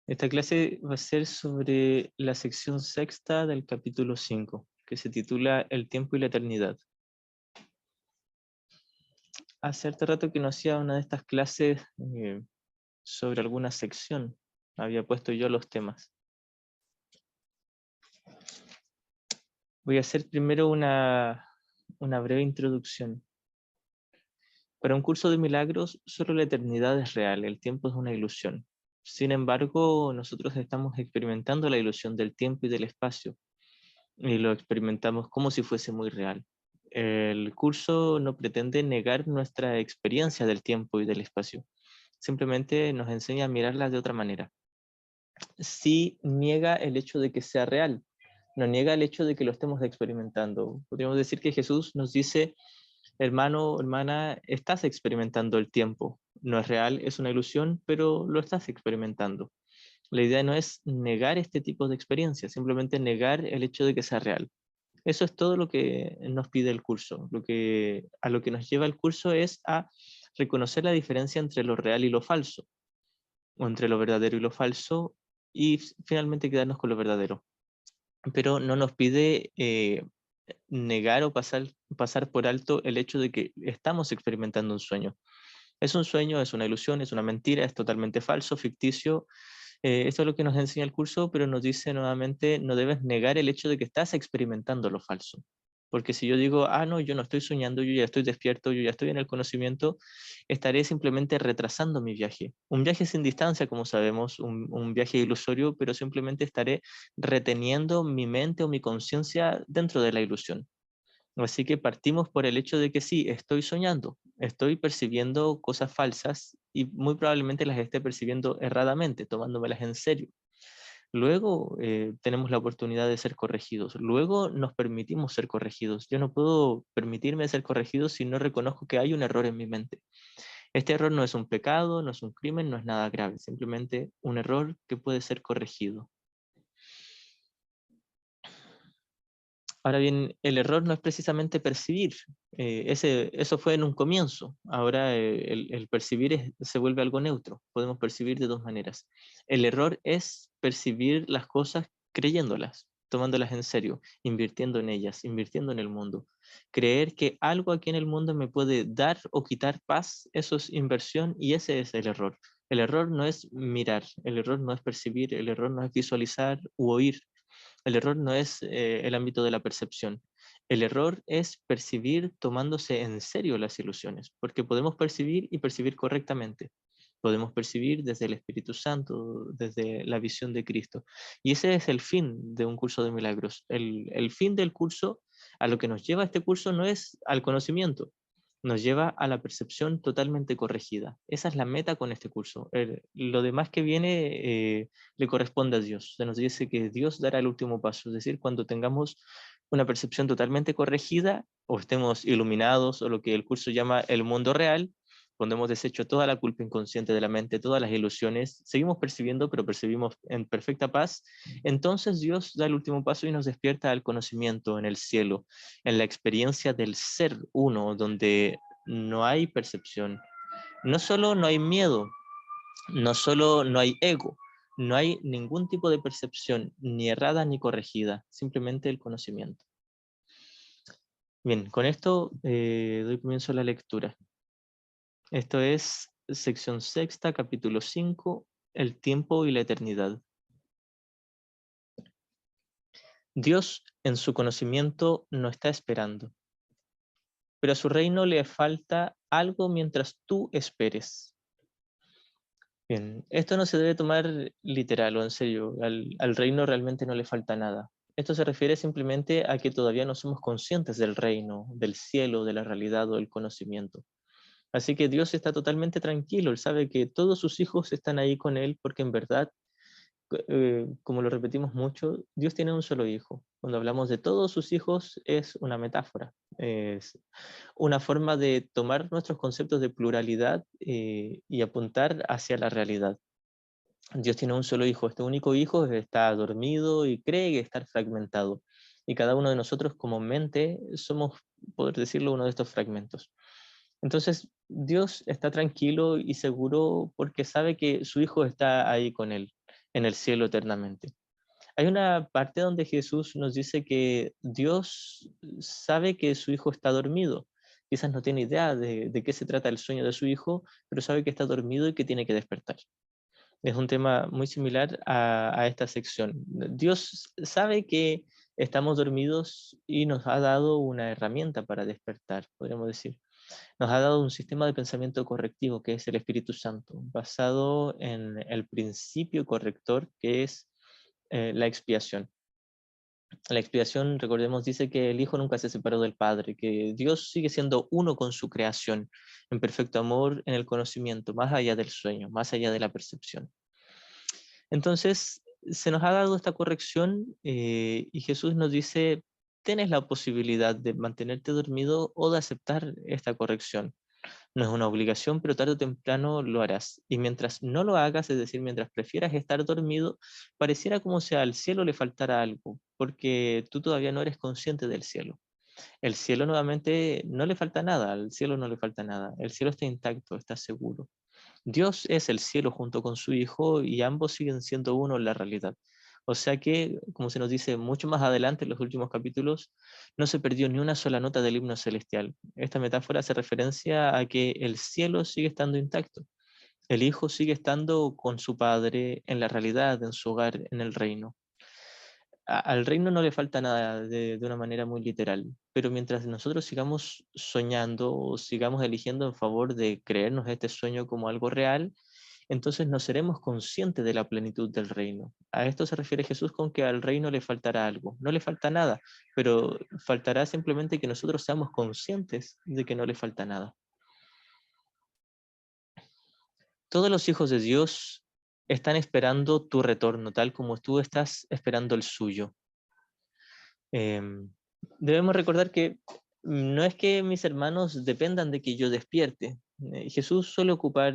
Esta clase va a ser sobre la sección sexta del capítulo 5, que se titula El tiempo y la eternidad. Hace harto rato que no hacía una de estas clases sobre alguna sección. Había puesto yo los temas. Voy a hacer primero una breve introducción. Para un curso de milagros, solo la eternidad es real, el tiempo es una ilusión. Sin embargo, nosotros estamos experimentando la ilusión del tiempo y del espacio, y lo experimentamos como si fuese muy real. El curso no pretende negar nuestra experiencia del tiempo y del espacio, simplemente nos enseña a mirarla de otra manera. Sí niega el hecho de que sea real, no niega el hecho de que lo estemos experimentando. Podríamos decir que Jesús nos dice: hermano, hermana, estás experimentando el tiempo. No es real, es una ilusión, pero lo estás experimentando. La idea no es negar este tipo de experiencia, simplemente negar el hecho de que sea real. Eso es todo lo que nos pide el curso. A lo que nos lleva el curso es a reconocer la diferencia entre lo real y lo falso, o entre lo verdadero y lo falso, y finalmente quedarnos con lo verdadero. Pero no nos pide negar o pasar por alto el hecho de que estamos experimentando un sueño. Es un sueño, es una ilusión, es una mentira, es totalmente falso, ficticio. Esto es lo que nos enseña el curso, pero nos dice nuevamente: no debes negar el hecho de que estás experimentando lo falso. Porque si yo digo, no, yo no estoy soñando, yo ya estoy despierto, yo ya estoy en el conocimiento, estaré simplemente retrasando mi viaje. Un viaje sin distancia, como sabemos, un viaje ilusorio, pero simplemente estaré reteniendo mi mente o mi conciencia dentro de la ilusión. Así que partimos por el hecho de que sí, estoy soñando, estoy percibiendo cosas falsas y muy probablemente las esté percibiendo erradamente, tomándomelas en serio. Luego tenemos la oportunidad de ser corregidos. Luego nos permitimos ser corregidos. Yo no puedo permitirme ser corregido si no reconozco que hay un error en mi mente. Este error no es un pecado, no es un crimen, no es nada grave, simplemente un error que puede ser corregido. Ahora bien, el error no es precisamente percibir. Eso fue en un comienzo. Ahora el percibir se vuelve algo neutro. Podemos percibir de dos maneras. El error es percibir las cosas creyéndolas, tomándolas en serio, invirtiendo en ellas, invirtiendo en el mundo. Creer que algo aquí en el mundo me puede dar o quitar paz, eso es inversión, y ese es el error. El error no es mirar, el error no es percibir, el error no es visualizar u oír. El error no es el ámbito de la percepción. El error es percibir tomándose en serio las ilusiones, porque podemos percibir y percibir correctamente. Podemos percibir desde el Espíritu Santo, desde la visión de Cristo. Y ese es el fin de un curso de milagros. El fin del curso, a lo que nos lleva este curso, no es al conocimiento, nos lleva a la percepción totalmente corregida. Esa es la meta con este curso. Lo demás que viene le corresponde a Dios. Se nos dice que Dios dará el último paso, es decir, cuando tengamos una percepción totalmente corregida o estemos iluminados o lo que el curso llama el mundo real, cuando hemos deshecho toda la culpa inconsciente de la mente, todas las ilusiones, seguimos percibiendo, pero percibimos en perfecta paz, entonces Dios da el último paso y nos despierta al conocimiento en el cielo, en la experiencia del ser uno, donde no hay percepción. No solo no hay miedo, no solo no hay ego, no hay ningún tipo de percepción, ni errada ni corregida, simplemente el conocimiento. Bien, con esto doy comienzo a la lectura. Esto es sección sexta, capítulo 5, el tiempo y la eternidad. Dios en su conocimiento no está esperando, pero a su reino le falta algo mientras tú esperes. Bien, esto no se debe tomar literal o en serio. Al reino realmente no le falta nada. Esto se refiere simplemente a que todavía no somos conscientes del reino, del cielo, de la realidad o del conocimiento. Así que Dios está totalmente tranquilo. Él sabe que todos sus hijos están ahí con Él porque en verdad, como lo repetimos mucho, Dios tiene un solo hijo. Cuando hablamos de todos sus hijos es una metáfora. Es una forma de tomar nuestros conceptos de pluralidad y apuntar hacia la realidad. Dios tiene un solo hijo, este único hijo está dormido y cree que está fragmentado. Y cada uno de nosotros como mente somos, poder decirlo, uno de estos fragmentos. Entonces Dios está tranquilo y seguro porque sabe que su hijo está ahí con él. en el cielo eternamente. Hay una parte donde Jesús nos dice que Dios sabe que su hijo está dormido. Quizás no tiene idea de qué se trata el sueño de su hijo, pero sabe que está dormido y que tiene que despertar. Es un tema muy similar a esta sección. Dios sabe que estamos dormidos y nos ha dado una herramienta para despertar, podríamos decir. Nos ha dado un sistema de pensamiento correctivo, que es el Espíritu Santo, basado en el principio corrector, que es la expiación. La expiación, recordemos, dice que el Hijo nunca se separó del Padre, que Dios sigue siendo uno con su creación, en perfecto amor, en el conocimiento, más allá del sueño, más allá de la percepción. Entonces, se nos ha dado esta corrección y Jesús nos dice, tienes la posibilidad de mantenerte dormido o de aceptar esta corrección. No es una obligación, pero tarde o temprano lo harás. Y mientras no lo hagas, es decir, mientras prefieras estar dormido, pareciera como si al cielo le faltara algo, porque tú todavía no eres consciente del cielo. El cielo nuevamente no le falta nada, al cielo no le falta nada. El cielo está intacto, está seguro. Dios es el cielo junto con su Hijo y ambos siguen siendo uno en la realidad. O sea que, como se nos dice mucho más adelante en los últimos capítulos, no se perdió ni una sola nota del himno celestial. Esta metáfora hace referencia a que el cielo sigue estando intacto. El Hijo sigue estando con su Padre en la realidad, en su hogar, en el reino. Al reino no le falta nada de una manera muy literal, pero mientras nosotros sigamos soñando o sigamos eligiendo en favor de creernos este sueño como algo real, entonces no seremos conscientes de la plenitud del reino. A esto se refiere Jesús con que al reino le faltará algo. No le falta nada, pero faltará simplemente que nosotros seamos conscientes de que no le falta nada. Todos los hijos de Dios están esperando tu retorno, tal como tú estás esperando el suyo. Debemos recordar que no es que mis hermanos dependan de que yo despierte. Jesús suele ocupar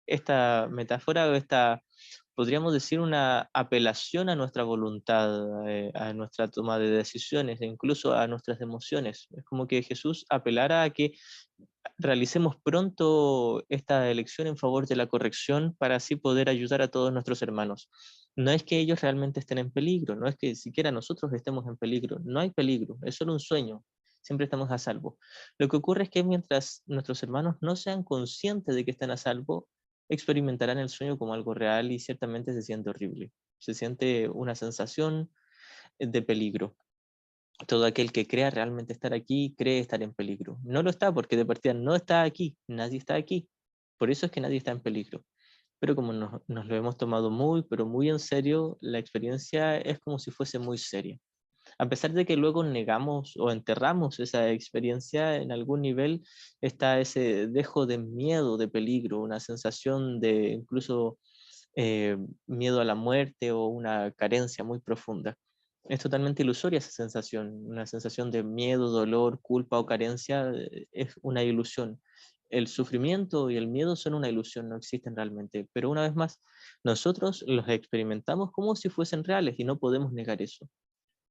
esta metáfora o esta, podríamos decir, una apelación a nuestra voluntad, a nuestra toma de decisiones e incluso a nuestras emociones. Es como que Jesús apelara a que realicemos pronto esta elección en favor de la corrección para así poder ayudar a todos nuestros hermanos. No es que ellos realmente estén en peligro, no es que siquiera nosotros estemos en peligro, no hay peligro, es solo un sueño, siempre estamos a salvo. Lo que ocurre es que mientras nuestros hermanos no sean conscientes de que están a salvo, experimentarán el sueño como algo real y ciertamente se siente horrible, se siente una sensación de peligro. Todo aquel que crea realmente estar aquí, cree estar en peligro. No lo está porque de partida no está aquí, nadie está aquí. Por eso es que nadie está en peligro. Pero como nos lo hemos tomado muy, pero muy en serio, la experiencia es como si fuese muy seria. A pesar de que luego negamos o enterramos esa experiencia, en algún nivel está ese dejo de miedo, de peligro, una sensación de incluso miedo a la muerte o una carencia muy profunda. Es totalmente ilusoria esa sensación, una sensación de miedo, dolor, culpa o carencia es una ilusión. El sufrimiento y el miedo son una ilusión, no existen realmente, pero una vez más, nosotros los experimentamos como si fuesen reales y no podemos negar eso.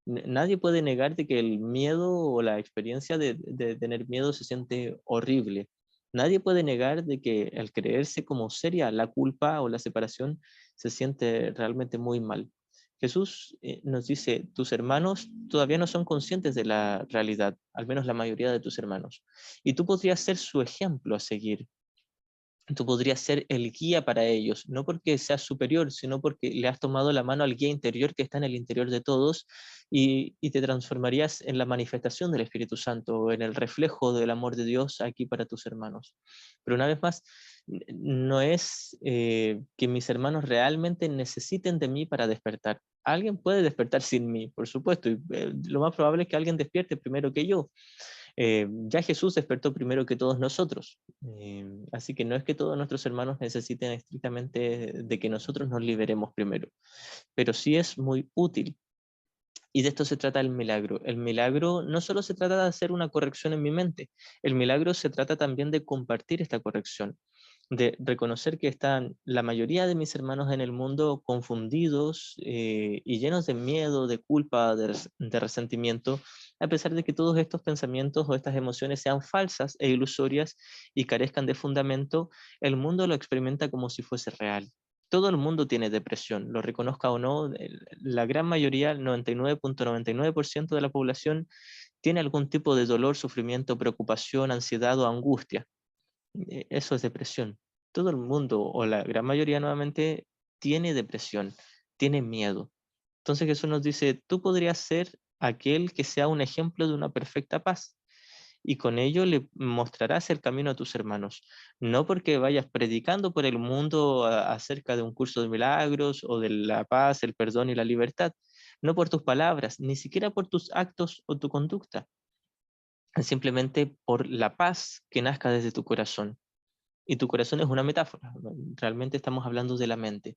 Nadie puede negar de que el miedo o la experiencia de tener miedo se siente horrible. Nadie puede negar de que el creerse como seria la culpa o la separación se siente realmente muy mal. Jesús nos dice, tus hermanos todavía no son conscientes de la realidad, al menos la mayoría de tus hermanos, y tú podrías ser su ejemplo a seguir. Tú podrías ser el guía para ellos, no porque seas superior, sino porque le has tomado la mano al guía interior que está en el interior de todos y te transformarías en la manifestación del Espíritu Santo, en el reflejo del amor de Dios aquí para tus hermanos. Pero una vez más, no es que mis hermanos realmente necesiten de mí para despertar. Alguien puede despertar sin mí, por supuesto, y lo más probable es que alguien despierte primero que yo. Ya Jesús despertó primero que todos nosotros, así que no es que todos nuestros hermanos necesiten estrictamente de que nosotros nos liberemos primero, pero sí es muy útil. Y de esto se trata el milagro. El milagro no solo se trata de hacer una corrección en mi mente, el milagro se trata también de compartir esta corrección, de reconocer que están la mayoría de mis hermanos en el mundo confundidos y llenos de miedo, de culpa, de resentimiento, a pesar de que todos estos pensamientos o estas emociones sean falsas e ilusorias y carezcan de fundamento, el mundo lo experimenta como si fuese real. Todo el mundo tiene depresión, lo reconozca o no, la gran mayoría, el 99.99% de la población tiene algún tipo de dolor, sufrimiento, preocupación, ansiedad o angustia. Eso es depresión. Todo el mundo, o la gran mayoría nuevamente, tiene depresión, tiene miedo. Entonces Jesús nos dice, tú podrías ser aquel que sea un ejemplo de una perfecta paz. Y con ello le mostrarás el camino a tus hermanos. No porque vayas predicando por el mundo acerca de un curso de milagros o de la paz, el perdón y la libertad. No por tus palabras, ni siquiera por tus actos o tu conducta. Simplemente por la paz que nazca desde tu corazón. Y tu corazón es una metáfora. Realmente estamos hablando de la mente.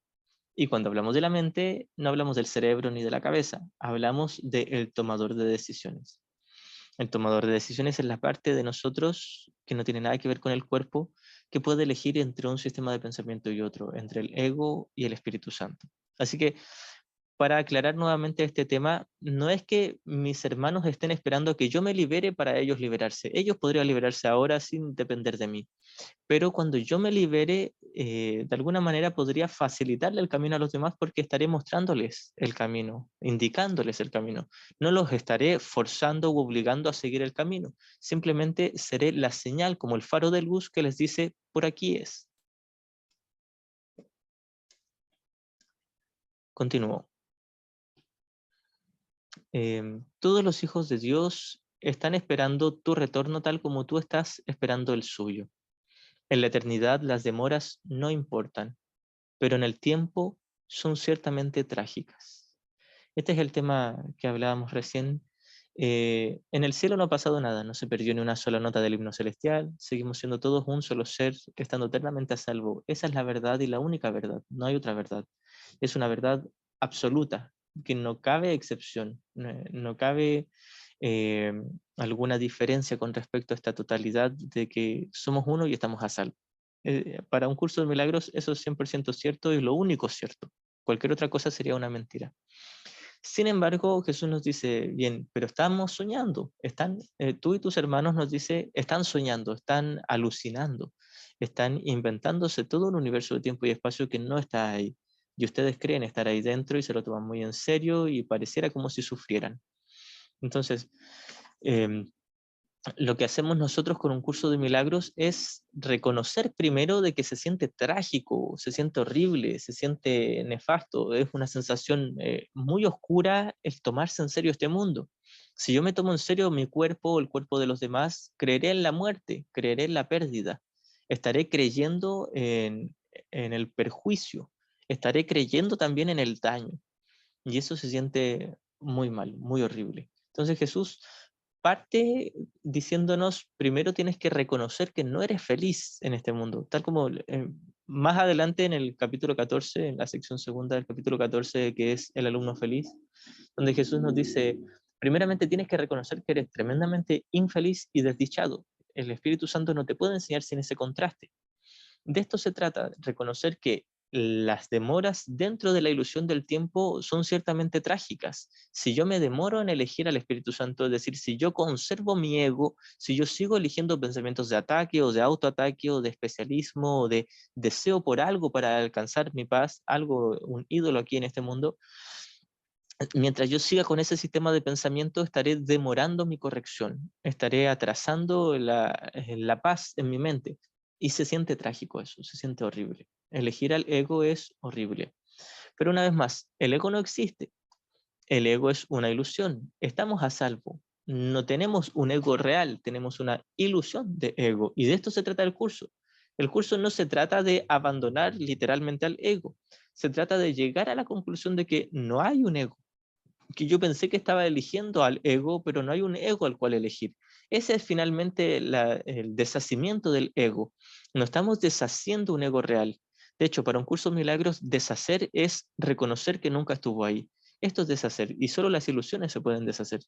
Y cuando hablamos de la mente, no hablamos del cerebro ni de la cabeza. Hablamos del tomador de decisiones. El tomador de decisiones es la parte de nosotros que no tiene nada que ver con el cuerpo, que puede elegir entre un sistema de pensamiento y otro, entre el ego y el Espíritu Santo. Así que, para aclarar nuevamente este tema, no es que mis hermanos estén esperando que yo me libere para ellos liberarse. Ellos podrían liberarse ahora sin depender de mí. Pero cuando yo me libere, de alguna manera podría facilitarle el camino a los demás porque estaré mostrándoles el camino, indicándoles el camino. No los estaré forzando u obligando a seguir el camino. Simplemente seré la señal, como el faro de luz que les dice, por aquí es. Continúo. Todos los hijos de Dios están esperando tu retorno tal como tú estás esperando el suyo. En la eternidad las demoras no importan, pero en el tiempo son ciertamente trágicas. Este es el tema que hablábamos recién. En el cielo no ha pasado nada, no se perdió ni una sola nota del himno celestial, seguimos siendo todos un solo ser, estando eternamente a salvo. Esa es la verdad y la única verdad, no hay otra verdad. Es una verdad absoluta, que no cabe excepción, no cabe eh, alguna diferencia con respecto a esta totalidad de que somos uno y estamos a salvo. Para un curso de milagros eso es 100% cierto y lo único cierto. Cualquier otra cosa sería una mentira. Sin embargo, Jesús nos dice, bien, pero estamos soñando, tú y tus hermanos nos dice, están soñando, están alucinando, están inventándose todo un universo de tiempo y espacio que no está ahí. Y ustedes creen estar ahí dentro y se lo toman muy en serio y pareciera como si sufrieran. Entonces, eh, lo que hacemos nosotros con un curso de milagros es reconocer primero de que se siente trágico, se siente horrible, se siente nefasto, es una sensación muy oscura el tomarse en serio este mundo. Si yo me tomo en serio mi cuerpo o el cuerpo de los demás, creeré en la muerte, creeré en la pérdida, estaré creyendo en el perjuicio, estaré creyendo también en el daño. Y eso se siente muy mal, muy horrible. Entonces Jesús parte diciéndonos, primero tienes que reconocer que no eres feliz en este mundo, tal como más adelante en el capítulo 14, en la sección segunda del capítulo 14, que es el alumno feliz, donde Jesús nos dice, primeramente tienes que reconocer que eres tremendamente infeliz y desdichado. El Espíritu Santo no te puede enseñar sin ese contraste. De esto se trata, reconocer que las demoras dentro de la ilusión del tiempo son ciertamente trágicas. Si yo me demoro en elegir al Espíritu Santo, es decir, si yo conservo mi ego, si yo sigo eligiendo pensamientos de ataque o de autoataque o de especialismo o de deseo por algo para alcanzar mi paz, algo, un ídolo aquí en este mundo, mientras yo siga con ese sistema de pensamiento, estaré demorando mi corrección, estaré atrasando la paz en mi mente. Y se siente trágico eso, se siente horrible. Elegir al ego es horrible. Pero una vez más, el ego no existe. El ego es una ilusión. Estamos a salvo. No tenemos un ego real, tenemos una ilusión de ego. Y de esto se trata el curso. El curso no se trata de abandonar literalmente al ego. Se trata de llegar a la conclusión de que no hay un ego, que yo pensé que estaba eligiendo al ego, pero no hay un ego al cual elegir. Ese es finalmente el deshacimiento del ego. No estamos deshaciendo un ego real. De hecho, para un curso de milagros, deshacer es reconocer que nunca estuvo ahí. Esto es deshacer, y solo las ilusiones se pueden deshacer.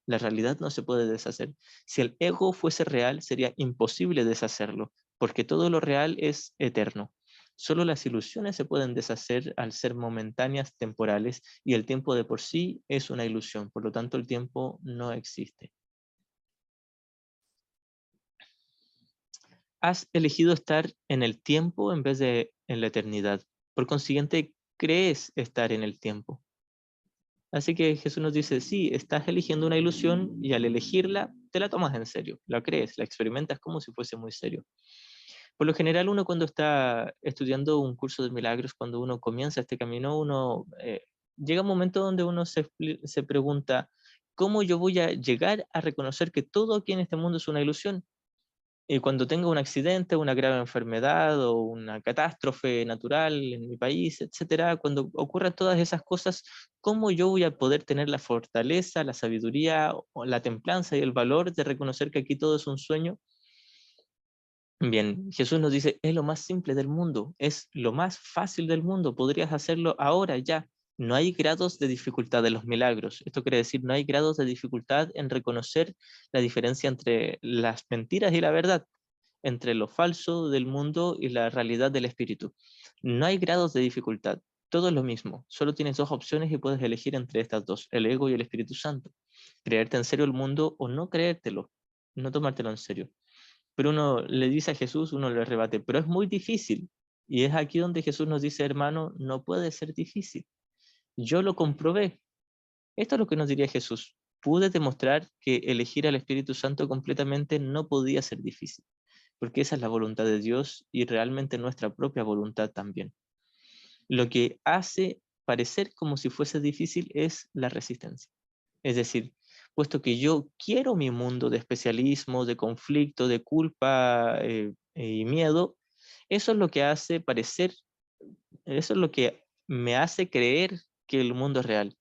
La realidad no se puede deshacer. Si el ego fuese real, sería imposible deshacerlo, porque todo lo real es eterno. Solo las ilusiones se pueden deshacer al ser momentáneas, temporales, y el tiempo de por sí es una ilusión, por lo tanto el tiempo no existe. Has elegido estar en el tiempo en vez de en la eternidad. Por consiguiente, crees estar en el tiempo. Así que Jesús nos dice, sí, estás eligiendo una ilusión y al elegirla, te la tomas en serio, la crees, la experimentas como si fuese muy serio. Por lo general, uno cuando está estudiando un curso de milagros, cuando uno comienza este camino, llega un momento donde uno se pregunta, ¿cómo yo voy a llegar a reconocer que todo aquí en este mundo es una ilusión? Y cuando tenga un accidente, una grave enfermedad o una catástrofe natural en mi país, etcétera, cuando ocurran todas esas cosas, ¿cómo yo voy a poder tener la fortaleza, la sabiduría, o la templanza y el valor de reconocer que aquí todo es un sueño? Bien, Jesús nos dice, es lo más simple del mundo, es lo más fácil del mundo, podrías hacerlo ahora, ya. No hay grados de dificultad en los milagros. Esto quiere decir, no hay grados de dificultad en reconocer la diferencia entre las mentiras y la verdad, entre lo falso del mundo y la realidad del espíritu. No hay grados de dificultad, todo es lo mismo. Solo tienes dos opciones y puedes elegir entre estas dos, el ego y el Espíritu Santo. Creerte en serio el mundo o no creértelo, no tomártelo en serio. Pero uno le dice a Jesús, uno le rebate, pero es muy difícil. Y es aquí donde Jesús nos dice, hermano, no puede ser difícil. Yo lo comprobé. Esto es lo que nos diría Jesús. Pude demostrar que elegir al Espíritu Santo completamente no podía ser difícil, porque esa es la voluntad de Dios y realmente nuestra propia voluntad también. Lo que hace parecer como si fuese difícil es la resistencia. Es decir, puesto que yo quiero mi mundo de especialismo, de conflicto, de culpa y miedo, eso es lo que hace parecer, eso es lo que me hace creer que el mundo es real.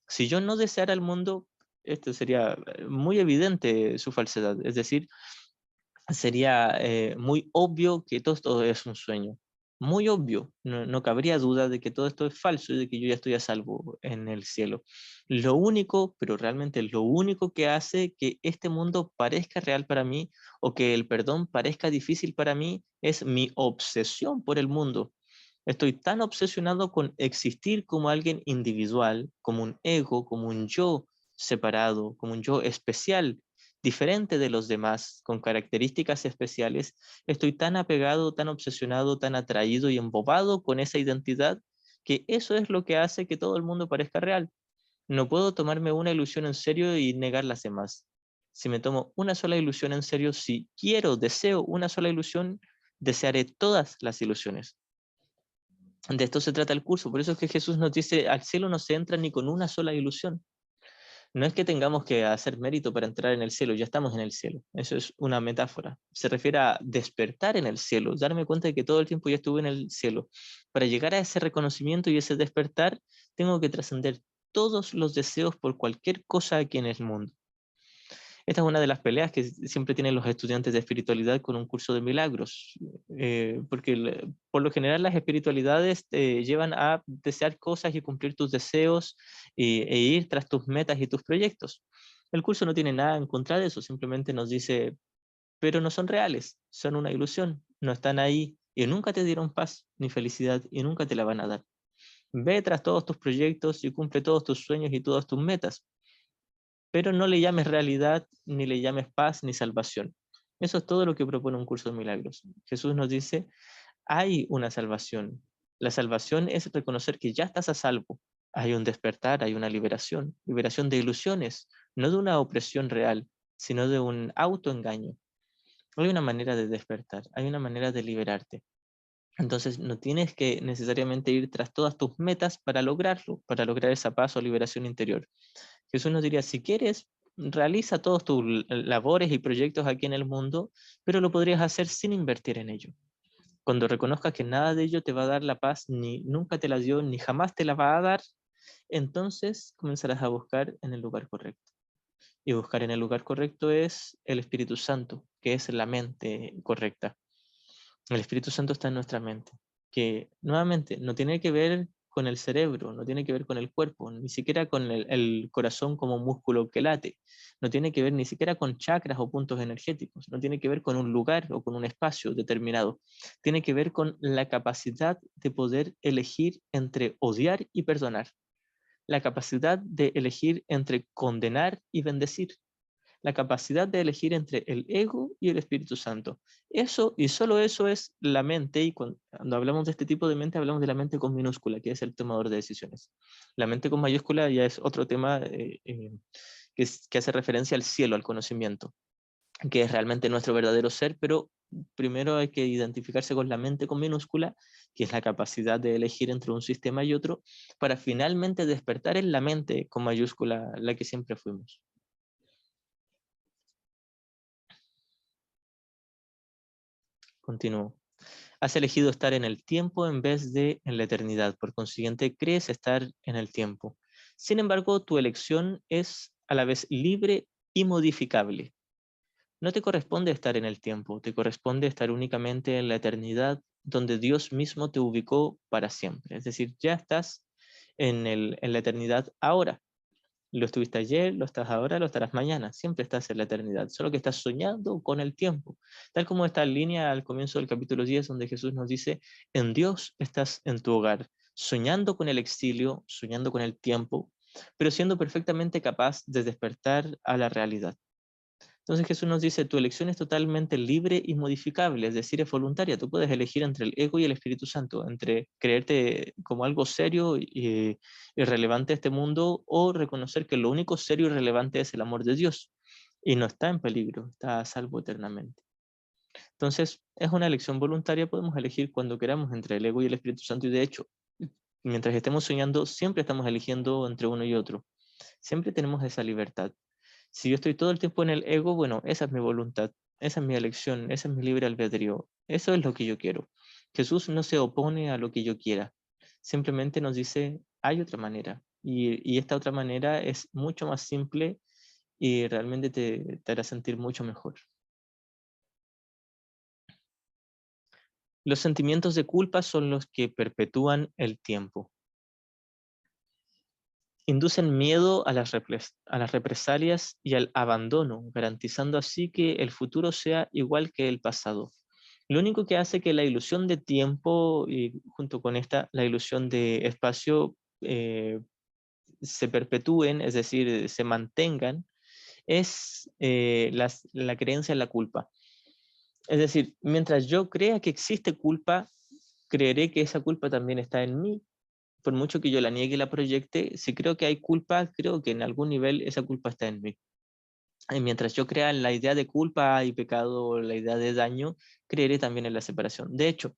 Si yo no deseara el mundo, esto sería muy evidente su falsedad. Es decir, sería muy obvio que todo esto es un sueño. Muy obvio, no cabría duda de que todo esto es falso y de que yo ya estoy a salvo en el cielo. Lo único, pero realmente lo único que hace que este mundo parezca real para mí o que el perdón parezca difícil para mí es mi obsesión por el mundo. Estoy tan obsesionado con existir como alguien individual, como un ego, como un yo separado, como un yo especial, diferente de los demás, con características especiales. Estoy tan apegado, tan obsesionado, tan atraído y embobado con esa identidad que eso es lo que hace que todo el mundo parezca real. No puedo tomarme una ilusión en serio y negar las demás. Si me tomo una sola ilusión en serio, si quiero, deseo una sola ilusión, desearé todas las ilusiones. De esto se trata el curso. Por eso es que Jesús nos dice, al cielo no se entra ni con una sola ilusión. No es que tengamos que hacer mérito para entrar en el cielo, ya estamos en el cielo. Eso es una metáfora. Se refiere a despertar en el cielo, darme cuenta de que todo el tiempo ya estuve en el cielo. Para llegar a ese reconocimiento y ese despertar, tengo que trascender todos los deseos por cualquier cosa aquí en el mundo. Esta es una de las peleas que siempre tienen los estudiantes de espiritualidad con un curso de milagros, porque por lo general las espiritualidades te llevan a desear cosas y cumplir tus deseos e ir tras tus metas y tus proyectos. El curso no tiene nada en contra de eso, simplemente nos dice, pero no son reales, son una ilusión, no están ahí y nunca te dieron paz ni felicidad y nunca te la van a dar. Ve tras todos tus proyectos y cumple todos tus sueños y todas tus metas, pero no le llames realidad, ni le llames paz, ni salvación. Eso es todo lo que propone un curso de milagros. Jesús nos dice, hay una salvación. La salvación es reconocer que ya estás a salvo. Hay un despertar, hay una liberación, liberación de ilusiones, no de una opresión real, sino de un autoengaño. Hay una manera de despertar, hay una manera de liberarte. Entonces no tienes que necesariamente ir tras todas tus metas para lograrlo, para lograr esa paz o liberación interior. Jesús nos diría, si quieres, realiza todos tus labores y proyectos aquí en el mundo, pero lo podrías hacer sin invertir en ello. Cuando reconozcas que nada de ello te va a dar la paz, ni nunca te la dio, ni jamás te la va a dar, entonces comenzarás a buscar en el lugar correcto. Y buscar en el lugar correcto es el Espíritu Santo, que es la mente correcta. El Espíritu Santo está en nuestra mente, que nuevamente no tiene que ver con el cerebro, no tiene que ver con el cuerpo, ni siquiera con el corazón como músculo que late, no tiene que ver ni siquiera con chakras o puntos energéticos, no tiene que ver con un lugar o con un espacio determinado, tiene que ver con la capacidad de poder elegir entre odiar y perdonar, la capacidad de elegir entre condenar y bendecir, la capacidad de elegir entre el ego y el Espíritu Santo. Eso y solo eso es la mente, y cuando hablamos de este tipo de mente, hablamos de la mente con minúscula, que es el tomador de decisiones. La mente con mayúscula ya es otro tema que hace referencia al cielo, al conocimiento, que es realmente nuestro verdadero ser, pero primero hay que identificarse con la mente con minúscula, que es la capacidad de elegir entre un sistema y otro, para finalmente despertar en la mente con mayúscula, la que siempre fuimos. Continúo. Has elegido estar en el tiempo en vez de en la eternidad, por consiguiente crees estar en el tiempo. Sin embargo, tu elección es a la vez libre y modificable. No te corresponde estar en el tiempo, te corresponde estar únicamente en la eternidad, donde Dios mismo te ubicó para siempre. Es decir, ya estás en la eternidad ahora. Lo estuviste ayer, lo estás ahora, lo estarás mañana. Siempre estás en la eternidad, solo que estás soñando con el tiempo. Tal como esta línea al comienzo del capítulo 10, donde Jesús nos dice, en Dios estás en tu hogar, soñando con el exilio, soñando con el tiempo, pero siendo perfectamente capaz de despertar a la realidad. Entonces Jesús nos dice, tu elección es totalmente libre y modificable, es decir, es voluntaria. Tú puedes elegir entre el ego y el Espíritu Santo, entre creerte como algo serio y irrelevante a este mundo, o reconocer que lo único serio y relevante es el amor de Dios y no está en peligro, está a salvo eternamente. Entonces es una elección voluntaria, podemos elegir cuando queramos entre el ego y el Espíritu Santo, y de hecho, mientras estemos soñando, siempre estamos eligiendo entre uno y otro. Siempre tenemos esa libertad. Si yo estoy todo el tiempo en el ego, bueno, esa es mi voluntad, esa es mi elección, ese es mi libre albedrío, eso es lo que yo quiero. Jesús no se opone a lo que yo quiera, simplemente nos dice, hay otra manera, y esta otra manera es mucho más simple y realmente te hará sentir mucho mejor. Los sentimientos de culpa son los que perpetúan el tiempo. Inducen miedo a las represalias y al abandono, garantizando así que el futuro sea igual que el pasado. Lo único que hace que la ilusión de tiempo y junto con esta, la ilusión de espacio se perpetúen, es decir, se mantengan, es la creencia en la culpa. Es decir, mientras yo crea que existe culpa, creeré que esa culpa también está en mí. Por mucho que yo la niegue y la proyecte, si creo que hay culpa, creo que en algún nivel esa culpa está en mí. Y mientras yo crea en la idea de culpa y pecado, la idea de daño, creeré también en la separación. De hecho,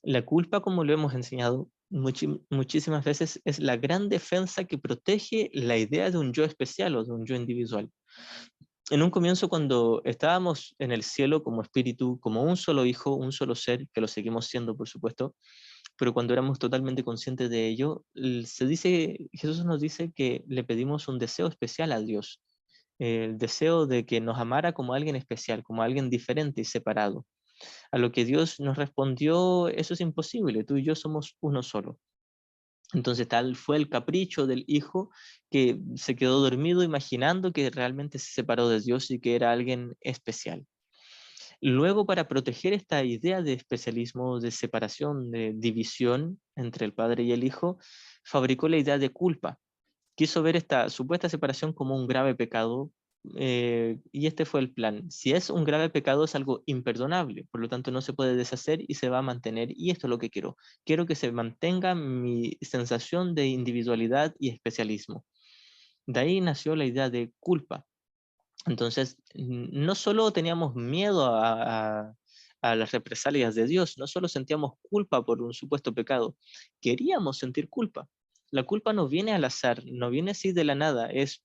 la culpa, como lo hemos enseñado muchísimas veces, es la gran defensa que protege la idea de un yo especial o de un yo individual. En un comienzo, cuando estábamos en el cielo como espíritu, como un solo hijo, un solo ser, que lo seguimos siendo, por supuesto, pero cuando éramos totalmente conscientes de ello, Jesús nos dice que le pedimos un deseo especial a Dios, el deseo de que nos amara como alguien especial, como alguien diferente y separado. A lo que Dios nos respondió, eso es imposible, tú y yo somos uno solo. Entonces tal fue el capricho del hijo que se quedó dormido imaginando que realmente se separó de Dios y que era alguien especial. Luego, para proteger esta idea de especialismo, de separación, de división entre el padre y el hijo, fabricó la idea de culpa. Quiso ver esta supuesta separación como un grave pecado, y este fue el plan. Si es un grave pecado, es algo imperdonable, por lo tanto no se puede deshacer y se va a mantener, y esto es lo que quiero. Quiero que se mantenga mi sensación de individualidad y especialismo. De ahí nació la idea de culpa. Entonces, no solo teníamos miedo a las represalias de Dios, no solo sentíamos culpa por un supuesto pecado, queríamos sentir culpa. La culpa no viene al azar, no viene así de la nada, es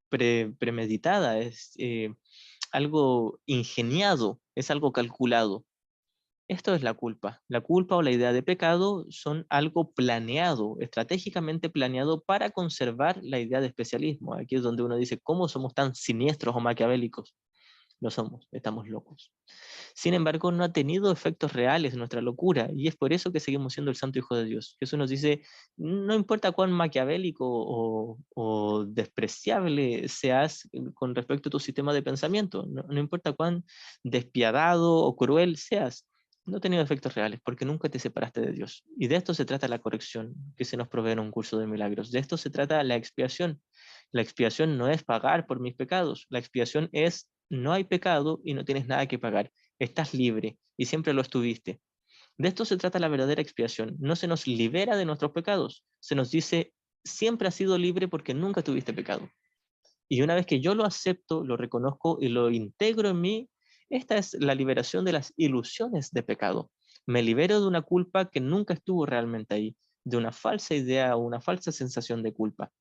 premeditada, es algo ingeniado, es algo calculado. Esto es la culpa. La culpa o la idea de pecado son algo planeado, estratégicamente planeado para conservar la idea de especialismo. Aquí es donde uno dice, ¿cómo somos tan siniestros o maquiavélicos? No somos, estamos locos. Sin embargo, no ha tenido efectos reales nuestra locura, y es por eso que seguimos siendo el Santo Hijo de Dios. Jesús nos dice, no importa cuán maquiavélico o despreciable seas con respecto a tu sistema de pensamiento, no importa cuán despiadado o cruel seas, No ha tenido efectos reales porque nunca te separaste de Dios. Y de esto se trata la corrección que se nos provee en un curso de milagros. De esto se trata la expiación. La expiación no es pagar por mis pecados. La expiación es no hay pecado y no tienes nada que pagar. Estás libre y siempre lo estuviste. De esto se trata la verdadera expiación. No se nos libera de nuestros pecados. Se nos dice siempre has sido libre porque nunca tuviste pecado. Y una vez que yo lo acepto, lo reconozco y lo integro en mí, esta es la liberación de las ilusiones de pecado. Me libero de una culpa que nunca estuvo realmente ahí, de una falsa idea o una falsa sensación de culpa.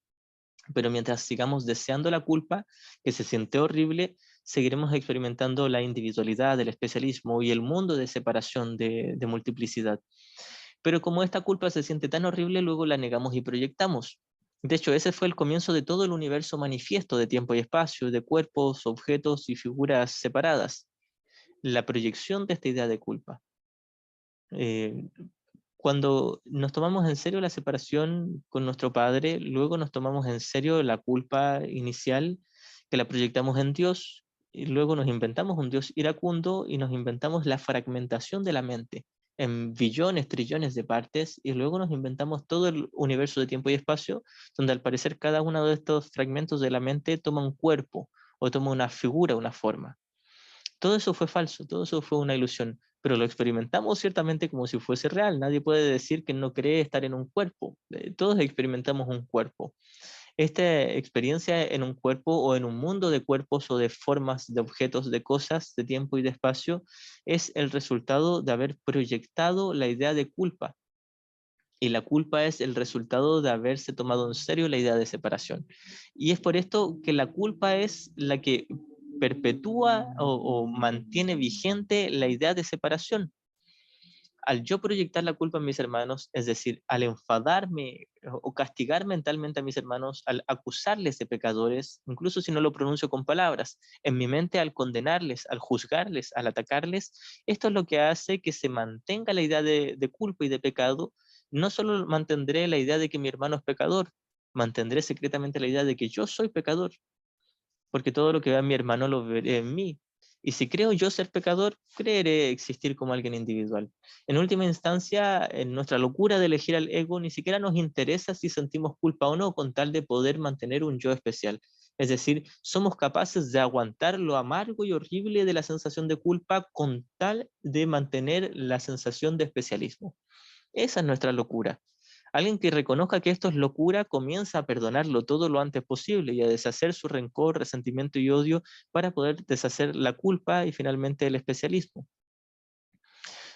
Pero mientras sigamos deseando la culpa, que se siente horrible, seguiremos experimentando la individualidad, el especialismo y el mundo de separación, de multiplicidad. Pero como esta culpa se siente tan horrible, luego la negamos y proyectamos. De hecho, ese fue el comienzo de todo el universo manifiesto de tiempo y espacio, de cuerpos, objetos y figuras separadas. La proyección de esta idea de culpa. Eh, Cuando nos tomamos en serio la separación con nuestro Padre, luego nos tomamos en serio la culpa inicial que la proyectamos en Dios, y luego nos inventamos un Dios iracundo y nos inventamos la fragmentación de la mente en billones, trillones de partes, y luego nos inventamos todo el universo de tiempo y espacio, donde al parecer cada uno de estos fragmentos de la mente toma un cuerpo o toma una figura, una forma. Todo eso fue falso, todo eso fue una ilusión, pero lo experimentamos ciertamente como si fuese real. Nadie puede decir que no cree estar en un cuerpo. Todos experimentamos un cuerpo. Esta experiencia en un cuerpo o en un mundo de cuerpos o de formas, de objetos, de cosas, de tiempo y de espacio, es el resultado de haber proyectado la idea de culpa. Y la culpa es el resultado de haberse tomado en serio la idea de separación. Y es por esto que la culpa es la que perpetúa o mantiene vigente la idea de separación. Al yo proyectar la culpa en mis hermanos, es decir, al enfadarme o castigar mentalmente a mis hermanos, al acusarles de pecadores, incluso si no lo pronuncio con palabras, en mi mente al condenarles, al juzgarles, al atacarles, esto es lo que hace que se mantenga la idea de culpa y de pecado. No solo mantendré la idea de que mi hermano es pecador, mantendré secretamente la idea de que yo soy pecador, porque todo lo que vea mi hermano lo veré en mí. Y si creo yo ser pecador, creeré existir como alguien individual. En última instancia, en nuestra locura de elegir al ego, ni siquiera nos interesa si sentimos culpa o no, con tal de poder mantener un yo especial. Es decir, somos capaces de aguantar lo amargo y horrible de la sensación de culpa con tal de mantener la sensación de especialismo. Esa es nuestra locura. Alguien que reconozca que esto es locura comienza a perdonarlo todo lo antes posible y a deshacer su rencor, resentimiento y odio para poder deshacer la culpa y finalmente el especialismo.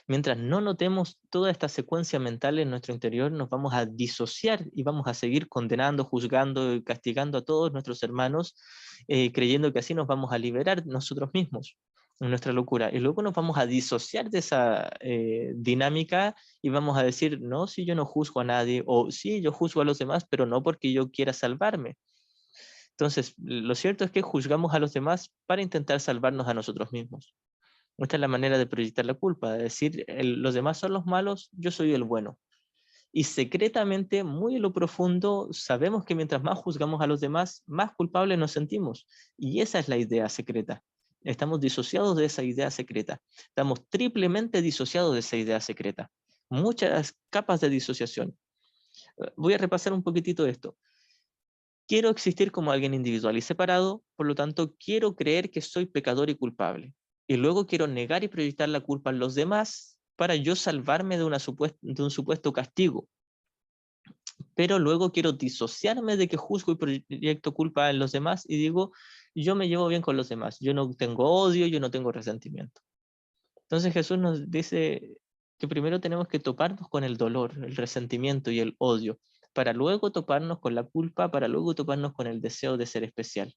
Mientras no notemos toda esta secuencia mental en nuestro interior, nos vamos a disociar y vamos a seguir condenando, juzgando y castigando a todos nuestros hermanos, creyendo que así nos vamos a liberar nosotros mismos en nuestra locura. Y luego nos vamos a disociar de esa dinámica y vamos a decir, no, si yo no juzgo a nadie, o sí, yo juzgo a los demás, pero no porque yo quiera salvarme. Entonces, lo cierto es que juzgamos a los demás para intentar salvarnos a nosotros mismos. Esta es la manera de proyectar la culpa, de decir, los demás son los malos, yo soy el bueno. Y secretamente, muy en lo profundo, sabemos que mientras más juzgamos a los demás, más culpables nos sentimos. Y esa es la idea secreta. Estamos disociados de esa idea secreta. Estamos triplemente disociados de esa idea secreta. Muchas capas de disociación. Voy a repasar un poquitito esto. Quiero existir como alguien individual y separado, por lo tanto, quiero creer que soy pecador y culpable. Y luego quiero negar y proyectar la culpa en los demás para yo salvarme de un supuesto castigo. Pero luego quiero disociarme de que juzgo y proyecto culpa en los demás y digo, yo me llevo bien con los demás, yo no tengo odio, yo no tengo resentimiento. Entonces Jesús nos dice que primero tenemos que toparnos con el dolor, el resentimiento y el odio, para luego toparnos con la culpa, para luego toparnos con el deseo de ser especial.